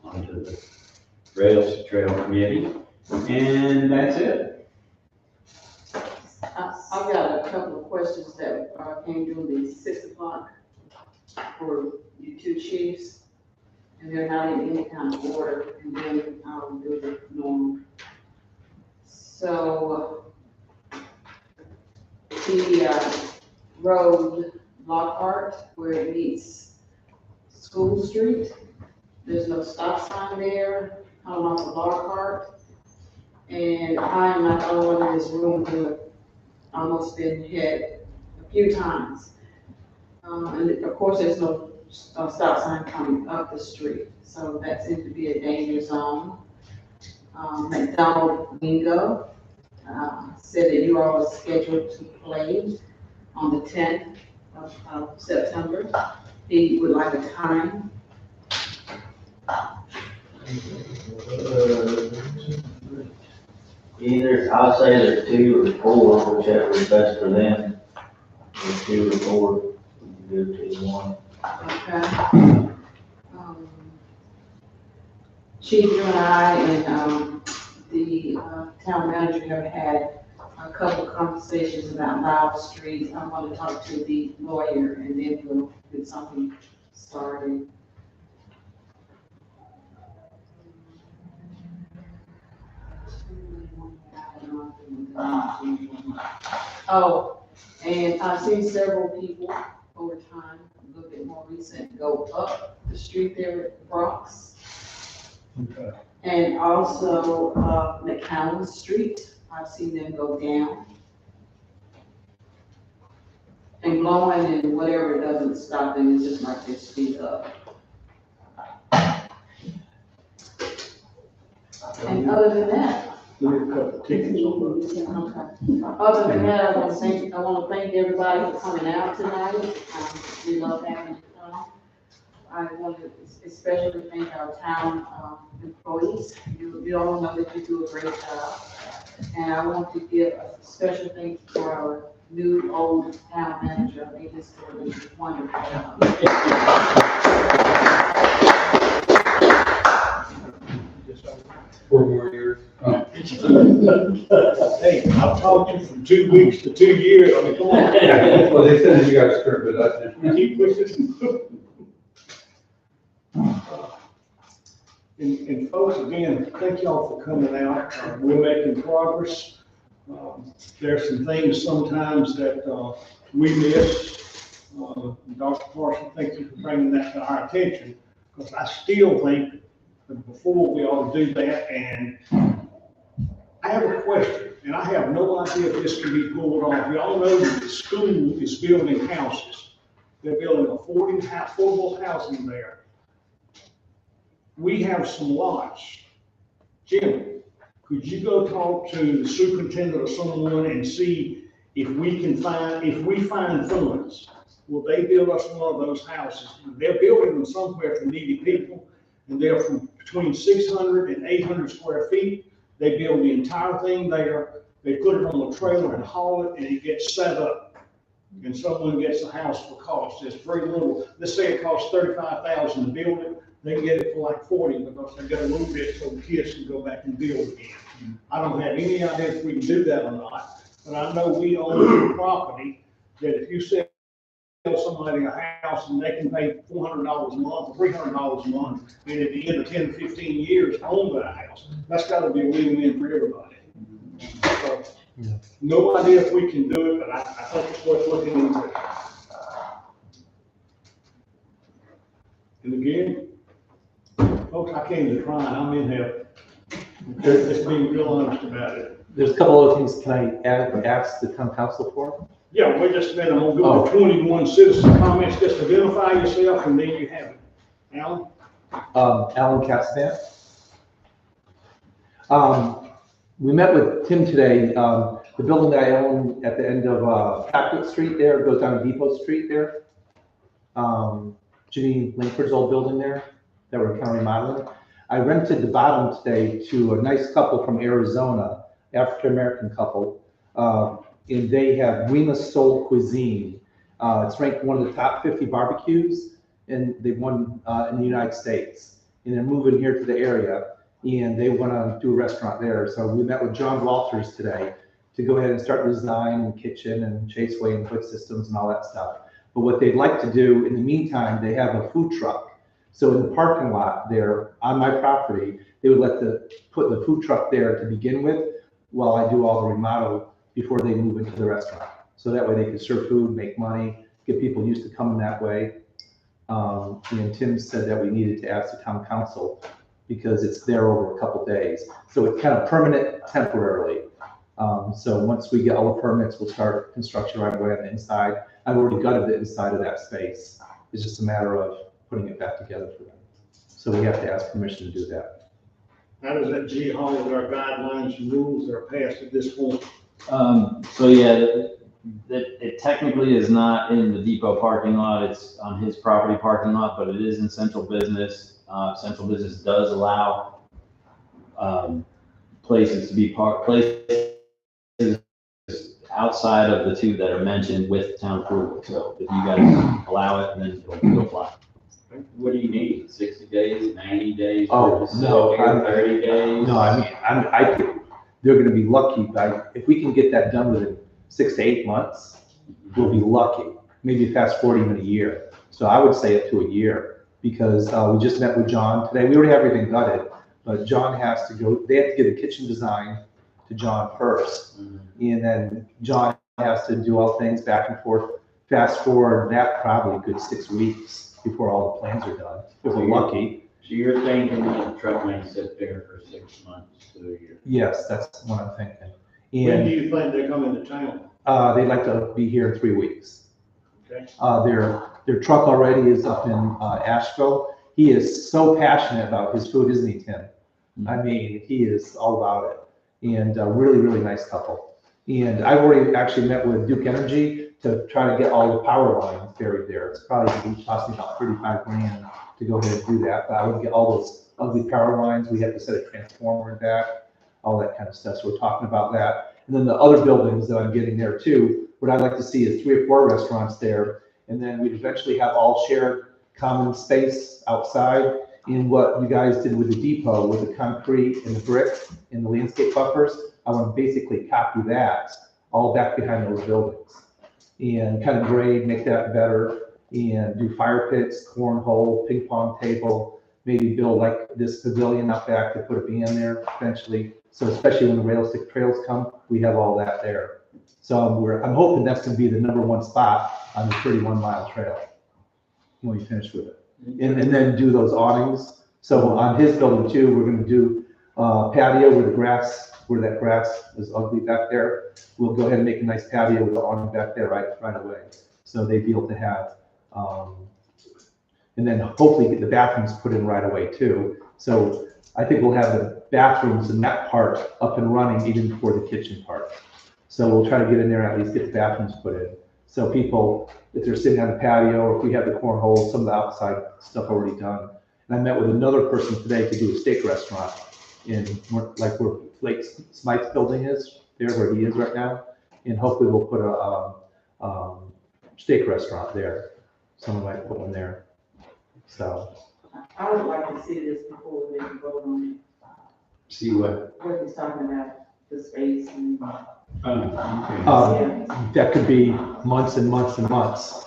onto the Rails Trail Committee. And that's it. I've got a couple of questions that came during the 6 o'clock for you two chiefs, and they're not in any kind of order, and then I'll do the normal. So, the road Lockhart, where it meets School Street, there's no stop sign there, coming off of Lockhart. And I am not the only one in this room who have almost been hit a few times. And of course, there's no stop sign coming up the street, so that seems to be a danger zone. McDonald Bingo said that you all are scheduled to play on the 10th of September. He would like a time. Either, I'll say there's 2 or 4, whichever is best for them. There's 2 or 4, we can do 2 or 1. Okay. Chief, you and I and the town manager have had a couple of conversations about Loud Street. I want to talk to the lawyer and then we'll get something started. Oh, and I've seen several people over time, a little bit more recent, go up the street there at Bronx. Okay. And also, McCowan Street, I've seen them go down. And blowing and whatever doesn't stop them, it's just like they speed up. And other than that, Give me a couple of tickets on those. okay. Other than that, I want to thank everybody for coming out tonight. We love having you come. I want to especially thank our town employees. You all know that you do a great job. And I want to give a special thanks to our new old town manager. They just did a wonderful job. 4 more years. Hey, I've talked to you from 2 weeks to 2 years, I mean, come on. Well, they said you guys could, but I, Keep pushing. And folks, again, thank y'all for coming out. We're making progress. There's some things sometimes that we miss. Dr. Parson, thank you for bringing that to our attention, because I still think that before we ought to do that. And I have a question, and I have no idea if this can be pulled off. Y'all know that the school is building houses. They're building affordable housing there. We have some lots. Jim, could you go talk to the superintendent or someone and see if we find funds, will they build us one of those houses? They're building them somewhere for needy people, and they're from between 600 and 800 square feet. They build the entire thing there. They put it on a trailer and haul it, and it gets set up. And someone gets a house for cost. It's very little. Let's say it costs $35,000 to build it. They can get it for like 40 because they got a little bit so the kids can go back and build again. I don't have any idea if we can do that or not, but I know we own property that if you sell somebody a house and they can pay $400 a month or $300 a month, and at the end of 10, 15 years own that house, that's got to be a win-win for everybody. So, Yeah. no idea if we can do it, but I think it's worth looking into. And again, folks, I came to try and I'm in help. Just being real honest about it. There's a couple other things, can I ask the town council for? Yeah, wait just a minute, I'm gonna go to 21 citizen comments, just identify yourself and then you have it. Alan? Alan Castanet. We met with Tim today, the building that I own at the end of, Packwood Street there, goes down to Depot Street there. Janine Langford's old building there, that we're kind of remodeling. I rented the bottom today to a nice couple from Arizona, African-American couple. And they have Wima Soul Cuisine. It's ranked one of the top 50 barbecues, and they've won, in the United States. And they're moving here to the area, and they want to do a restaurant there. So we met with John Walters today to go ahead and start design and kitchen and chaseway and foot systems and all that stuff. But what they'd like to do in the meantime, they have a food truck. So in the parking lot there on my property, they would put the food truck there to begin with while I do all the remodel before they move into the restaurant. So that way they can serve food, make money, get people used to coming that way. And Tim said that we needed to ask the town council because it's there over a couple days. So it's kind of permanent temporarily. So once we get all the permits, we'll start construction right away on the inside. I've already gutted the inside of that space. It's just a matter of putting it back together for them. So we have to ask permission to do that. How does that G Hall with our guidelines and rules that are passed at this point? So yeah, it technically is not in the depot parking lot, it's on his property parking lot, but it is in central business. Central business does allow, places to be places outside of the two that are mentioned with town approval. So if you guys allow it, then it'll fly. What do you need, 60 days, 90 days? Oh, no, 30 days? No, I mean, I think they're gonna be lucky, if we can get that done within 6 to 8 months, we'll be lucky. Maybe fast forward even a year. So I would say up to a year, because we just met with John today. We already have everything gutted, but John has to go, they have to get a kitchen design to John first. And then John has to do all things back and forth. Fast forward, that probably a good 6 weeks before all the plans are done, if we're lucky. So you're thinking that the truck may sit there for 6 months to a year? Yes, that's what I'm thinking. When do And you think they're coming to town? they'd like to be here in 3 weeks. Okay. Their truck already is up in Asheville. He is so passionate about his food, isn't he, Tim? I mean, he is all about it. And really, really nice couple. And I've already actually met with Duke Energy to try to get all the power lines buried there. It's probably going to cost me about 35 grand to go ahead and do that. But I would get all those ugly power lines. We have to set a transformer back, all that kind of stuff. So we're talking about that. And then the other buildings that I'm getting there too, what I'd like to see is 3 or 4 restaurants there. And then we'd eventually have all shared common space outside. In what you guys did with the depot, with the concrete and the brick and the landscape buffers, I want to basically copy that all back behind those buildings. And kind of grade, make that better, and do fire pits, cornhole, ping pong table, maybe build like this pavilion out back to put a band there eventually. So especially when the rail-stick trails come, we have all that there. So I'm hoping that's going to be the #1 spot on the 31-mile trail when we finish with it. And then do those awnings. So on his building too, we're going to do patio where that grass is ugly back there. We'll go ahead and make a nice patio with the awning back there right away. So they'd be able to have, and then hopefully get the bathrooms put in right away too. So I think we'll have the bathrooms and that part up and running even before the kitchen part. So we'll try to get in there, at least get the bathrooms put in. So people, if they're sitting on the patio, or if we have the cornhole, some of the outside stuff already done. And I met with another person today to do a steak restaurant in like where Blake Smythe's building is, there where he is right now. And hopefully we'll put a steak restaurant there. Someone might put one there. So. I would like to see this before we can vote on See what? what he's talking about, the space and. Okay. That could be months and months and months.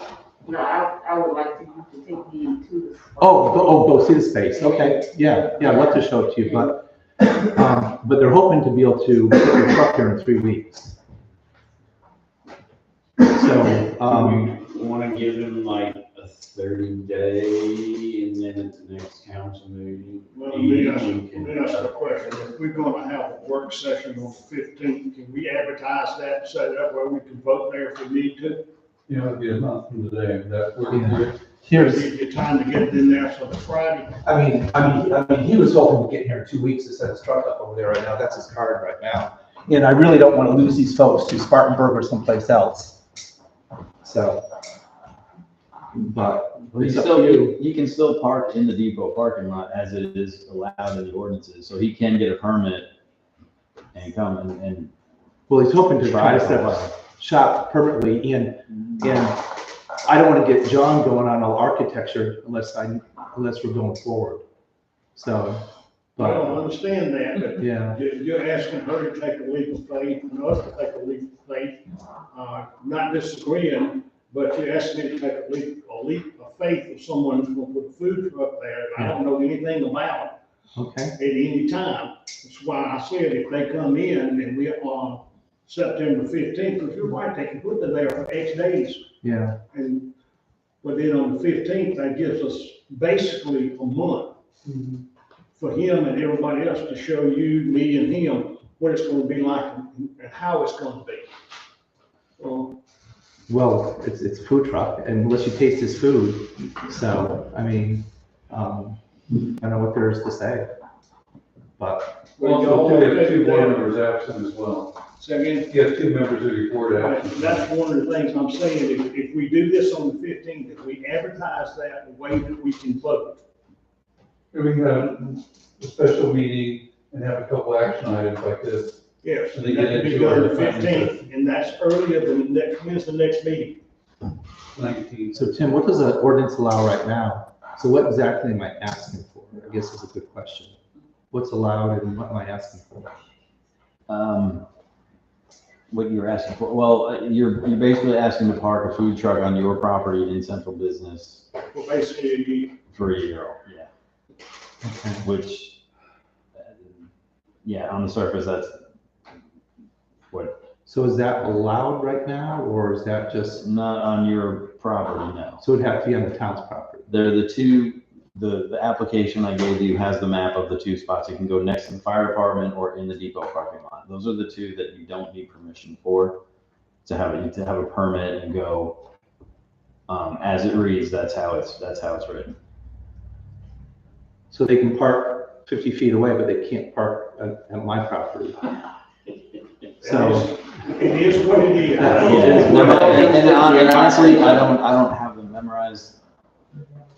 No, I would like you to take me to the. Go see the space. Okay, yeah, I'd love to show it to you, but But they're hoping to be able to get their truck there in 3 weeks. So, Want to give him like a 30-day and then at the next council meeting? Well, let me ask a question. If we're gonna have a work session on the 15th, can we advertise that and say that way we can vote there if we need to? You know, it'd be a month from today, that would be here's, Give you time to get it in there for the Friday. I mean, he was hoping to get here in 2 weeks to set his truck up over there right now. That's his card right now. And I really don't want to lose these folks to Spartanburg or someplace else. So, but it's up to you. He can still park in the depot parking lot as it is allowed in the ordinances, so he can get a permit and come and Well, he's hoping to try to set try. up shop permanently, and I don't want to get John going on all architecture unless we're going forward. So, I don't but, understand that, but yeah, you're asking her to take a leap of faith and us to take a leap of faith, not disagreeing, but you're asking me to take a leap of faith of someone who's gonna put a food truck there that I don't know anything about okay, at any time. That's why I said if they come in and we on September 15th, because you're right, they can put them there for X days. yeah, And, but then on the 15th, that gives us basically a month for him and everybody else to show you, me and him, what it's gonna be like and how it's gonna be. well, it's food truck, and unless you taste his food, so, I mean, I don't know what there is to say. But, Also, we have 2 board members absent as well. So again, You have 2 members of your board absent. that's one of the things I'm saying, if we do this on the 15th, if we advertise that in a way that we can vote. We can have a special meeting and have a couple action items like this. Yes, And that they get can be into done our the 15th, and that's earlier than the next, when's the next meeting? 19. so Tim, what does the ordinance allow right now? So what exactly am I asking for? I guess is a good question. What's allowed and what am I asking for? What you're asking for, well, you're basically asking to park a food truck on your property in central business Well, basically, for a year, yeah. Okay. Which, yeah, on the surface, that's what, So is that allowed right now, or is that just, not on your property, no. so it'd have to be on the town's property? They're the two, the application I gave you has the map of the 2 spots. You can go next to the fire department or in the depot parking lot. Those are the 2 that you don't need permission for, to have a permit and go, as it reads, that's how it's written. So they can park 50 feet away, but they can't park at my property. So, it is what it is. And honestly, I don't have them memorized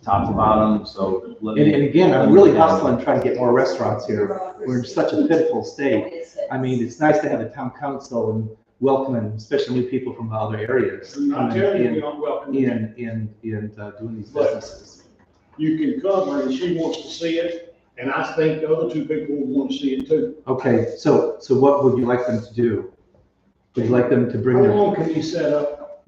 top to bottom, so let me. and again, I'm really hustling, trying to get more restaurants here. We're in such a pitiful state. I mean, it's nice to have the town council and welcoming, especially new people from other areas. I'm not telling you we don't welcome you. In doing these businesses. You can cover and she wants to see it, and I think the other 2 people will want to see it too. Okay, so what would you like them to do? Would you like them to bring How their, long can you set up?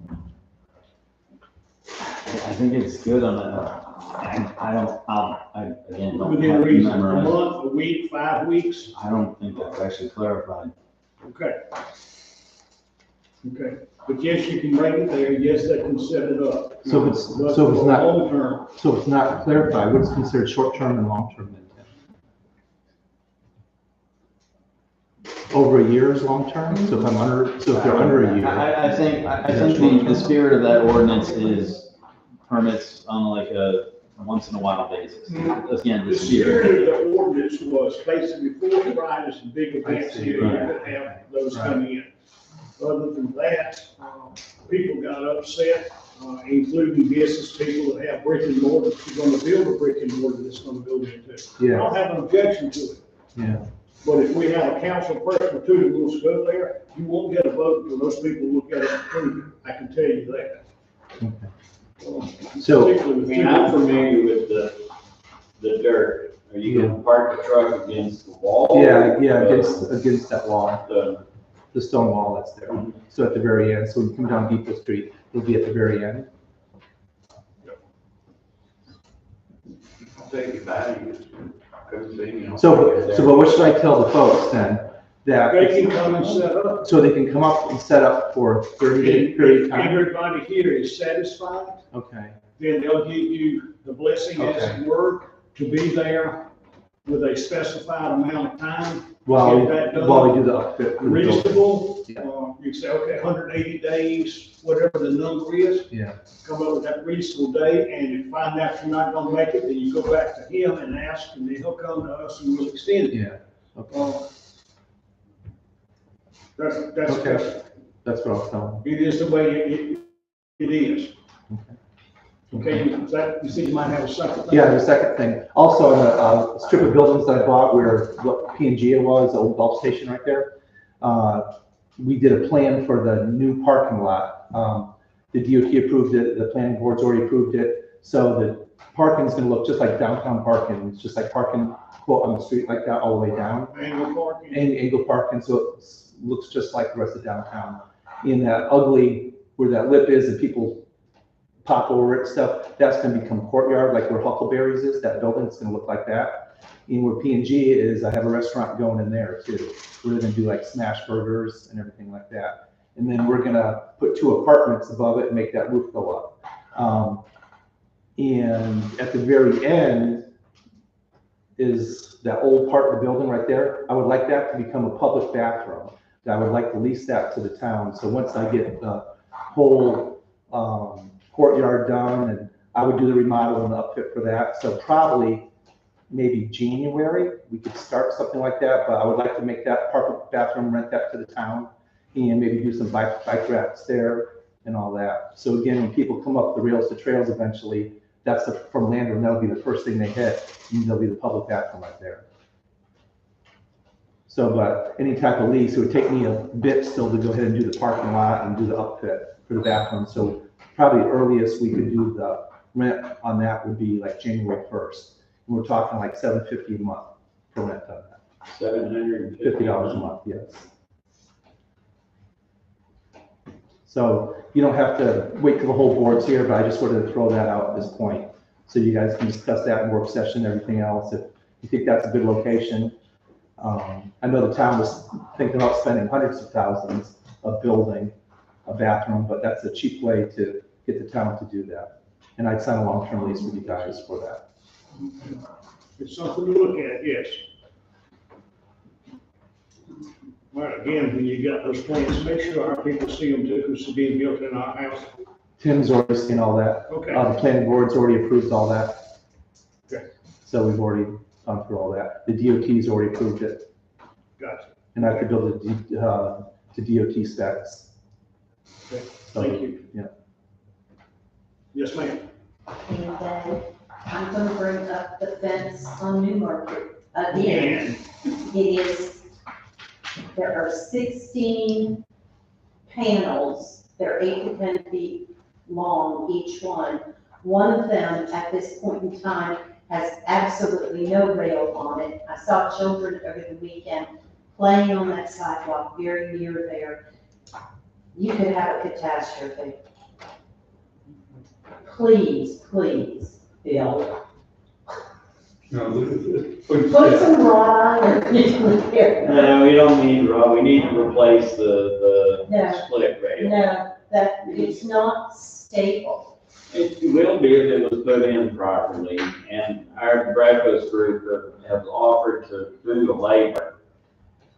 I think it's good on a, I again, don't Within have to reason, a memorize. month, a week, 5 weeks? I don't think that's actually clarified. Okay. Okay, but yes, you can bring it there, yes, they can set it up. So if it's- But so if it's for not- long term, so it's not clarified, what's considered short-term and long-term then? Over a year is long-term? So if they're under a year? I think the spirit of that ordinance is permits on like a once in a while basis. Again, the the spirit. spirit of the ordinance was basically for riders and big events see. here, you could have those come in. Other than that, people got upset, including business people that have brick and mortar, if you're gonna build a brick and mortar that's gonna go into. I Yeah, don't have an objection to it. yeah. But if we have a council person or 2 that wants to go there, you won't get a vote until those people look at it and approve it. I can tell you that. So- Particularly I with mean, I'm familiar with the dirt. Are you gonna park the truck against the wall? Yeah, against that wall, The, the stone wall that's there. So at the very end, so when you come down Depot Street, it'll be at the very end. I'll take your value. Couldn't see, you know. But what should I tell the folks then? That, They can come and set up. so they can come up and set up for 30-day period of If time? everybody here is satisfied, Okay, then they'll give you the blessing as Okay. it were to be there with a specified amount of time. while Get that done. we do the upfit. for the building. Reasonable, Yeah. you say, okay, 180 days, whatever the number is. Yeah. Come up with that reasonable date, and if you find out you're not gonna make it, then you go back to him and ask, and then he'll come to us and we'll extend it. Yeah, okay, That's, Okay. That's what I'll tell them. it is the way it is. Okay, you think you might have a second thing? Yeah, the second thing, also on the strip of buildings that I bought where what P&G was, the old Gulf station right there, we did a plan for the new parking lot. The DOT approved it, the planning board's already approved it, so the parking's gonna look just like downtown parking. It's just like parking, quote, on the street like that all the way down. Angle parking. Angle parking, so it looks just like the rest of downtown. In that ugly, where that lip is and people pop over it stuff, that's gonna become courtyard, like where Huckleberry's is, that building's gonna look like that. And where P&G is, I have a restaurant going in there too. We're gonna do like smash burgers and everything like that. And then we're gonna put 2 apartments above it and make that roof go up. And at the very end is that old part of the building right there. I would like that to become a public bathroom. I would like to lease that to the town. So once I get the whole courtyard done, and I would do the remodel and the upfit for that. So probably maybe January, we could start something like that, but I would like to make that public bathroom, rent that to the town, and maybe do some bike racks there and all that. So again, when people come up the rails to trails eventually, that's from Landon, that'll be the first thing they hit, and there'll be the public bathroom right there. So, but any type of lease, it would take me a bit still to go ahead and do the parking lot and do the upfit for the bathroom. So probably earliest we could do the rent on that would be like January 1st. And we're talking like $750 a month for rent on that. $750 a month, yes. So you don't have to wait till the whole board's here, but I just wanted to throw that out at this point. So you guys can discuss that in work session, everything else. If you think that's a good location. I know the town was thinking about spending hundreds of thousands of building a bathroom, but that's a cheap way to get the town to do that. And I'd sign a long-term lease with you guys for that. It's something to look at, yes. Well, again, when you got those plans, make sure our people see them too, because they're being built in our house. Tim's already seen all that. Okay. The planning board's already approved all that. Okay. So we've already gone through all that. The DOT's already approved it. Gotcha. And I could build it to DOT specs. Okay. So, Thank you. Yeah. Yes, ma'am. And then I'm gonna bring up the fence on New Market again. There are 16 panels, they're 8 to 10 feet long, each one. One of them, at this point in time, has absolutely no rail on it. I saw children over the weekend playing on that sidewalk very near there. You could have a catastrophe. Please, please, Bill, No, put some wrought iron in there. No, we don't need raw, we need to replace the No. split rail. No, that, it's not stable. It will be if it was put in properly, and our breakfast group have offered to do the labor.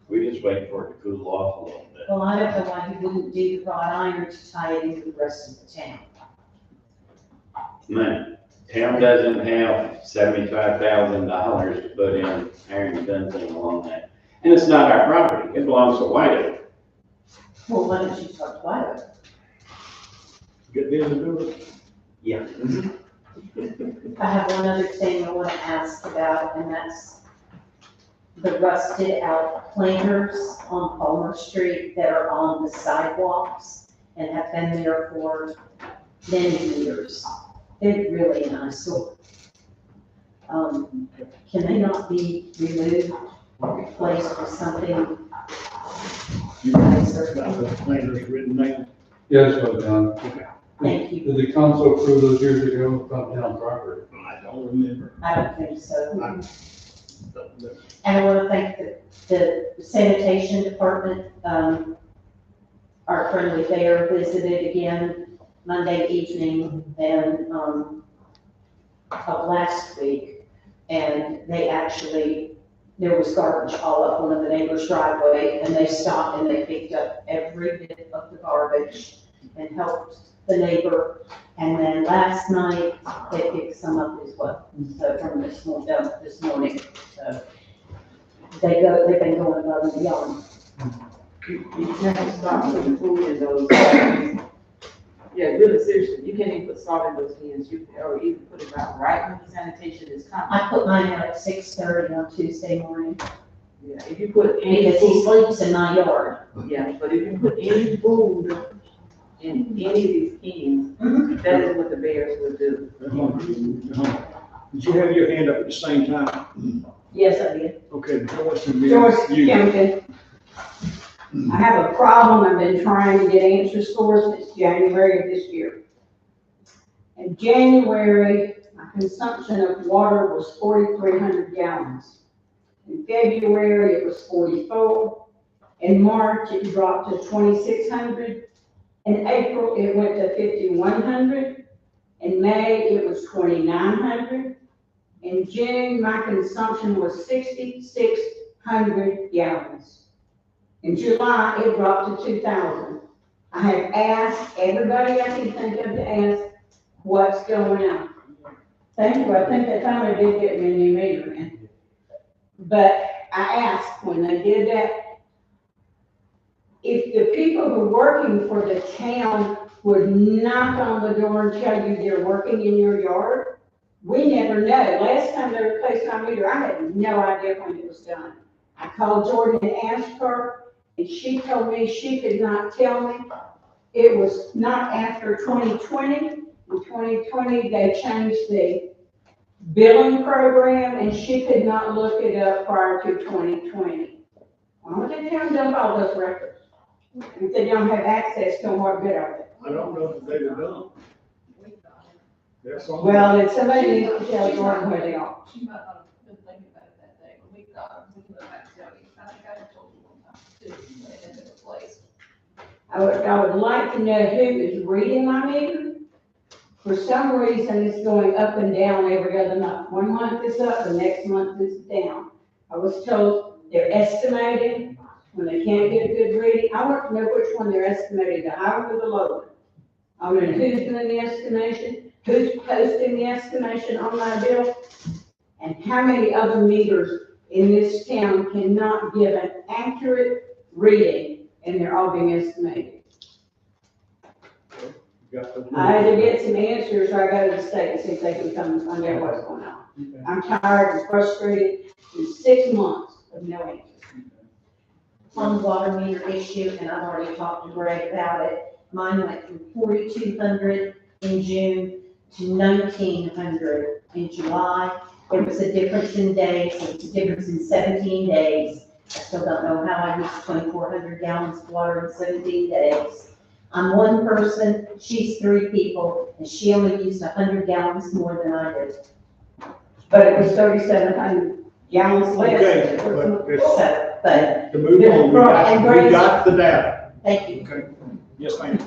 We just wait for it to cool off a little bit. Well, I don't know why you wouldn't do the wrought iron to tie it into the rest of the town. Man, town doesn't have $75,000 to put in iron fencing along that. And it's not our property, it belongs to White Oak. Well, why don't you talk to White Oak? Get them to do it. Yeah. I have one other thing I want to ask about, and that's the rusted out planters on Palmer Street that are on the sidewalks and have been there for many years. They're really an eyesore. Can they not be removed or replaced with something nicer? Got the planners written down. Yes, well done. Thank you. Did the council approve those years ago from town property? I don't remember. I don't think so. And I want to thank the sanitation department. Our friendly fair visited again Monday evening and, of last week. And they actually, there was garbage all up one of the neighbor's driveway, and they stopped and they picked up every bit of the garbage and helped the neighbor. And then last night, they picked some up as well, so from this morning, so. They've been going above and beyond. You can't stop putting food in those. Yeah, really seriously, you can't even put salt in those cans, or even put it out right when the sanitation is coming. I put mine out at 6:30 on Tuesday morning, Yeah, if you put any because he food, sleeps in my yard. yeah, but if you put any food in any of these cans, that is what the bears would do. Did you have your hand up at the same time? Yes, I did. Okay, Joyce and then Joyce you. Kempton. I have a problem I've been trying to get answers for since January of this year. In January, my consumption of water was 4,300 gallons. In February, it was 44. In March, it dropped to 2,600. In April, it went to 5,100. In May, it was 2,900. In June, my consumption was 6,600 gallons. In July, it dropped to 2,000. I have asked everybody I can think of to ask what's going on. Thank you, I think they finally did get me a new meter in. But I asked when they did that, if the people who are working for the town would knock on the door and tell you they're working in your yard, we never know. Last time they replaced my meter, I had no idea when it was done. I called Jordan and asked her, and she told me she could not tell me. It was not after 2020. In 2020, they changed the billing program, and she could not look it up prior to 2020. Why don't they tell them dump all those records? If they don't have access to them, what good are they? I don't know if they were done. That's all. Well, then somebody needs to tell Jordan where they are. She might not have been thinking about it that day, but we can go back and tell you. I think I told you one time too, when it had been replaced. I would like to know who is reading my meter. For some reason, it's going up and down every other month. One month it's up, the next month it's down. I was told they're estimating when they can't get a good reading. I want to know which one they're estimating, the high one or the low one. I want to know who's doing the estimation, who's posting the estimation on my bill, and how many other meters in this town cannot give an accurate reading, and they're all being estimated. I had to get some answers, or I go to the state and see if they can come and find out what's going on. I'm tired and frustrated. In 6 months of no answers. On the water meter issue, and I've already talked to Greg about it, mine went from 4,200 in June to 1,900 in July. There was a difference in days, there was a difference in 17 days. I still don't know how I used 2,400 gallons of water in 17 days. I'm one person, she's 3 people, and she only used 100 gallons more than I did. But it was 3,700 gallons less. Okay, but it's, So, but, to move on, we got the data. thank you. Okay, yes, ma'am.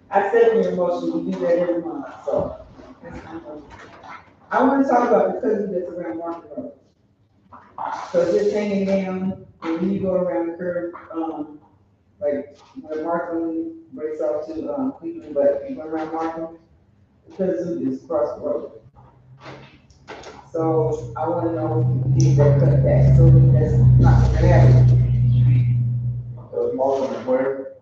I said in your motion, we do that every month, so. I want to talk about the cousin that's around Market Road. So it's just hanging down, and when you go around the curve, like where Markham breaks off to, Cleveland, but you go around Markham, the cousin is across the road. So I want to know if that cut back, so that's not gonna happen. Marvin is where?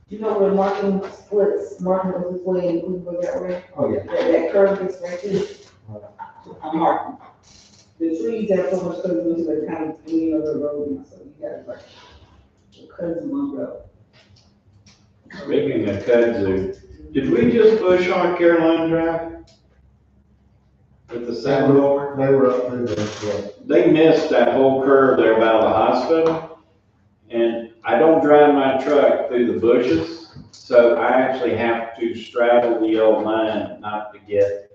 You know where Markham splits, Markham is way, we go that way? Oh, yeah. That curve is right there. I'm Markham. The trees have so much cousin into the kind of leaning of the road, so you gotta like, the cousin on the road. Speaking of kudzu, did we just push on Caroline Drive? With the sound over? They were up there, They missed that whole curve there by the hospital. And I don't drive my truck through the bushes, so I actually have to straddle the old line not to get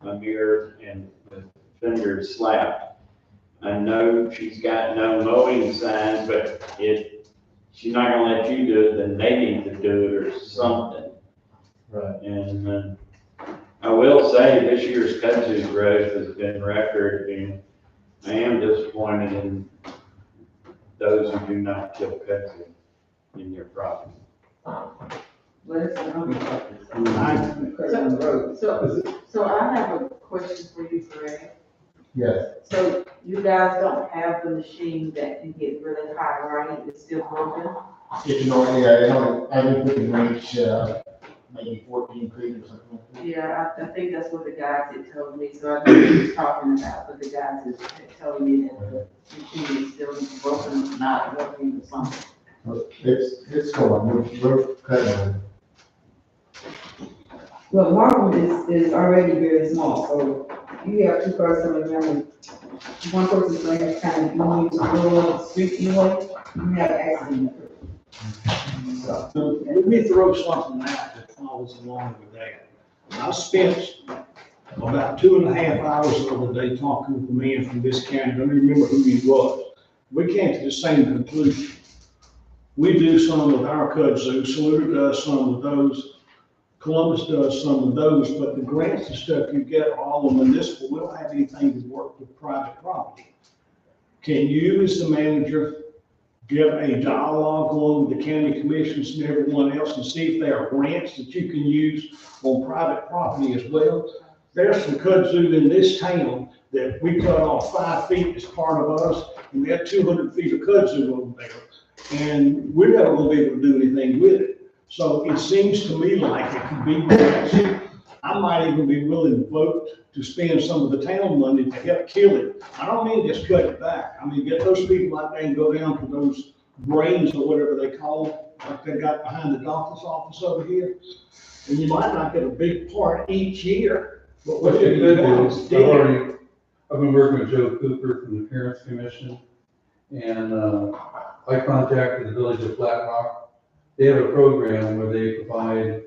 my mirror and the fender slapped. I know she's got no mowing signs, but she's not gonna let you do it, then they need to do it or something. Right. And, I will say this year's kudzu growth has been record, and I am disappointed in those who do not kill kudzu in their property. So I have a question for you, Greg. Yes. So you guys don't have the machine that can get really high, right? It's still broken? I've been putting range, maybe 14 feet or something. Yeah, I think that's what the guys had told me, so I know what he was talking about, but the guys had told me that the machine is still broken, not working or something. It's going, we're cutting. Well, Marvin is already very small, so you have two cars coming around, one person's going to kind of going to rural street anyway, you have an accident. So, Let me throw something out that follows along with that. I spent about 2.5 hours the other day talking with a man from this county, I don't remember who he was. We came to the same conclusion. We do some with our kudzu, Saluda does some with those, Columbus does some of those, but the grants and stuff you get are all of municipal, we don't have anything to work with private property. Can you, as the manager, get a dialogue going with the county commissions and everyone else and see if there are grants that you can use on private property as well? There's some kudzu in this town that we cut off 5 feet as part of us, and we had 200 feet of kudzu over there. And we're never gonna be able to do anything with it. So it seems to me like it could be grants. I might even be willing to vote to spend some of the town money to help kill it. I don't mean just cut it back. I mean, get those people out there and go down to those brains or whatever they call them, like they got behind the doctor's office over here. And you might not get a big part each year, but what What you you could do guys is, did. I've been working with Joe Cooper from the Appearance Commission, and, I contacted the village of Flat Rock. They have a program where they provide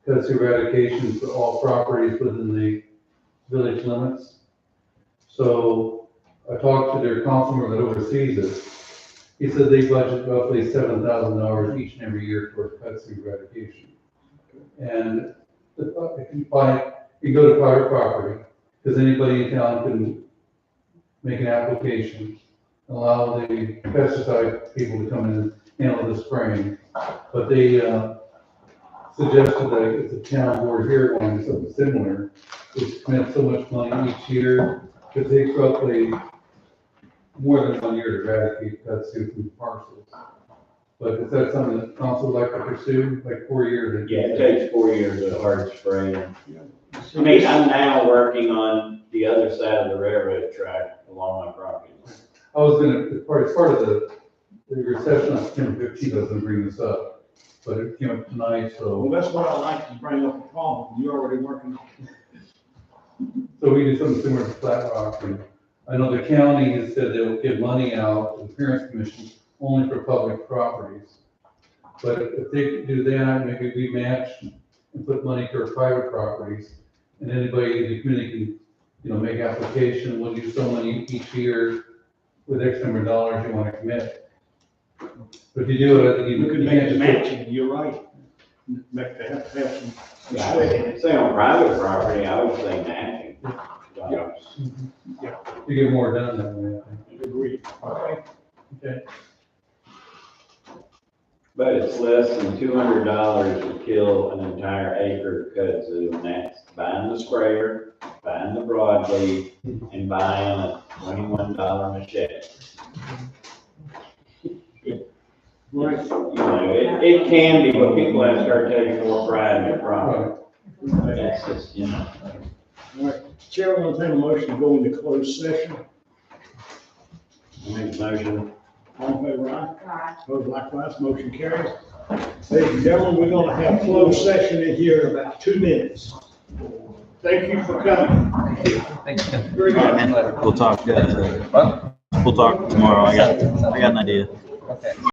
kudzu eradication for all properties within the village limits. So I talked to their councilman that oversees it. He said they budget roughly $7,000 each and every year towards kudzu eradication. And if you go to private property, because anybody in town can make an application, allow the pesticide people to come in and handle the spraying. But they suggested that if the town board here wanted something similar, it spent so much money each year, it takes roughly more than 1 year to eradicate kudzu from parcels. But is that something that council would like to pursue, like 4 years? Yeah, it takes 4 years of hard spraying. I mean, I'm now working on the other side of the railroad track along my property. I was gonna, as part of the recession on September 15th, I was gonna bring this up, but it came up tonight, so. Well, that's what I like to bring up a problem. You're already working on it. So we do something similar to Flat Rock, and I know the county has said they'll give money out to the Appearance Commission only for public properties. But if they do that, maybe we match and put money to our private properties, and anybody in the community can, make application, we'll do so many each year with X number of dollars you wanna commit. But if you do it, I think You could you make can't it just. matching, you're right. Make, they have to have some. Yeah, say on private property, I would say matching. You get more done that way, I think. Agreed. Okay. Okay. But it's less than $200 to kill an entire acre of kudzu, and that's buying the sprayer, buying the broadleaf, and buying a $21 machete. Right. It can be, but people have to start taking more pride in their property. That's just, All right, Chair will entertain a motion to go into closed session. Make a motion. All in favor, aye? Opposed, likewise, motion carries. Ladies and gentlemen, we're gonna have closed session in here in about 2 minutes. Thank you for coming. Thanks, Ken. Very good. We'll talk, we'll talk tomorrow. I got an idea. Okay.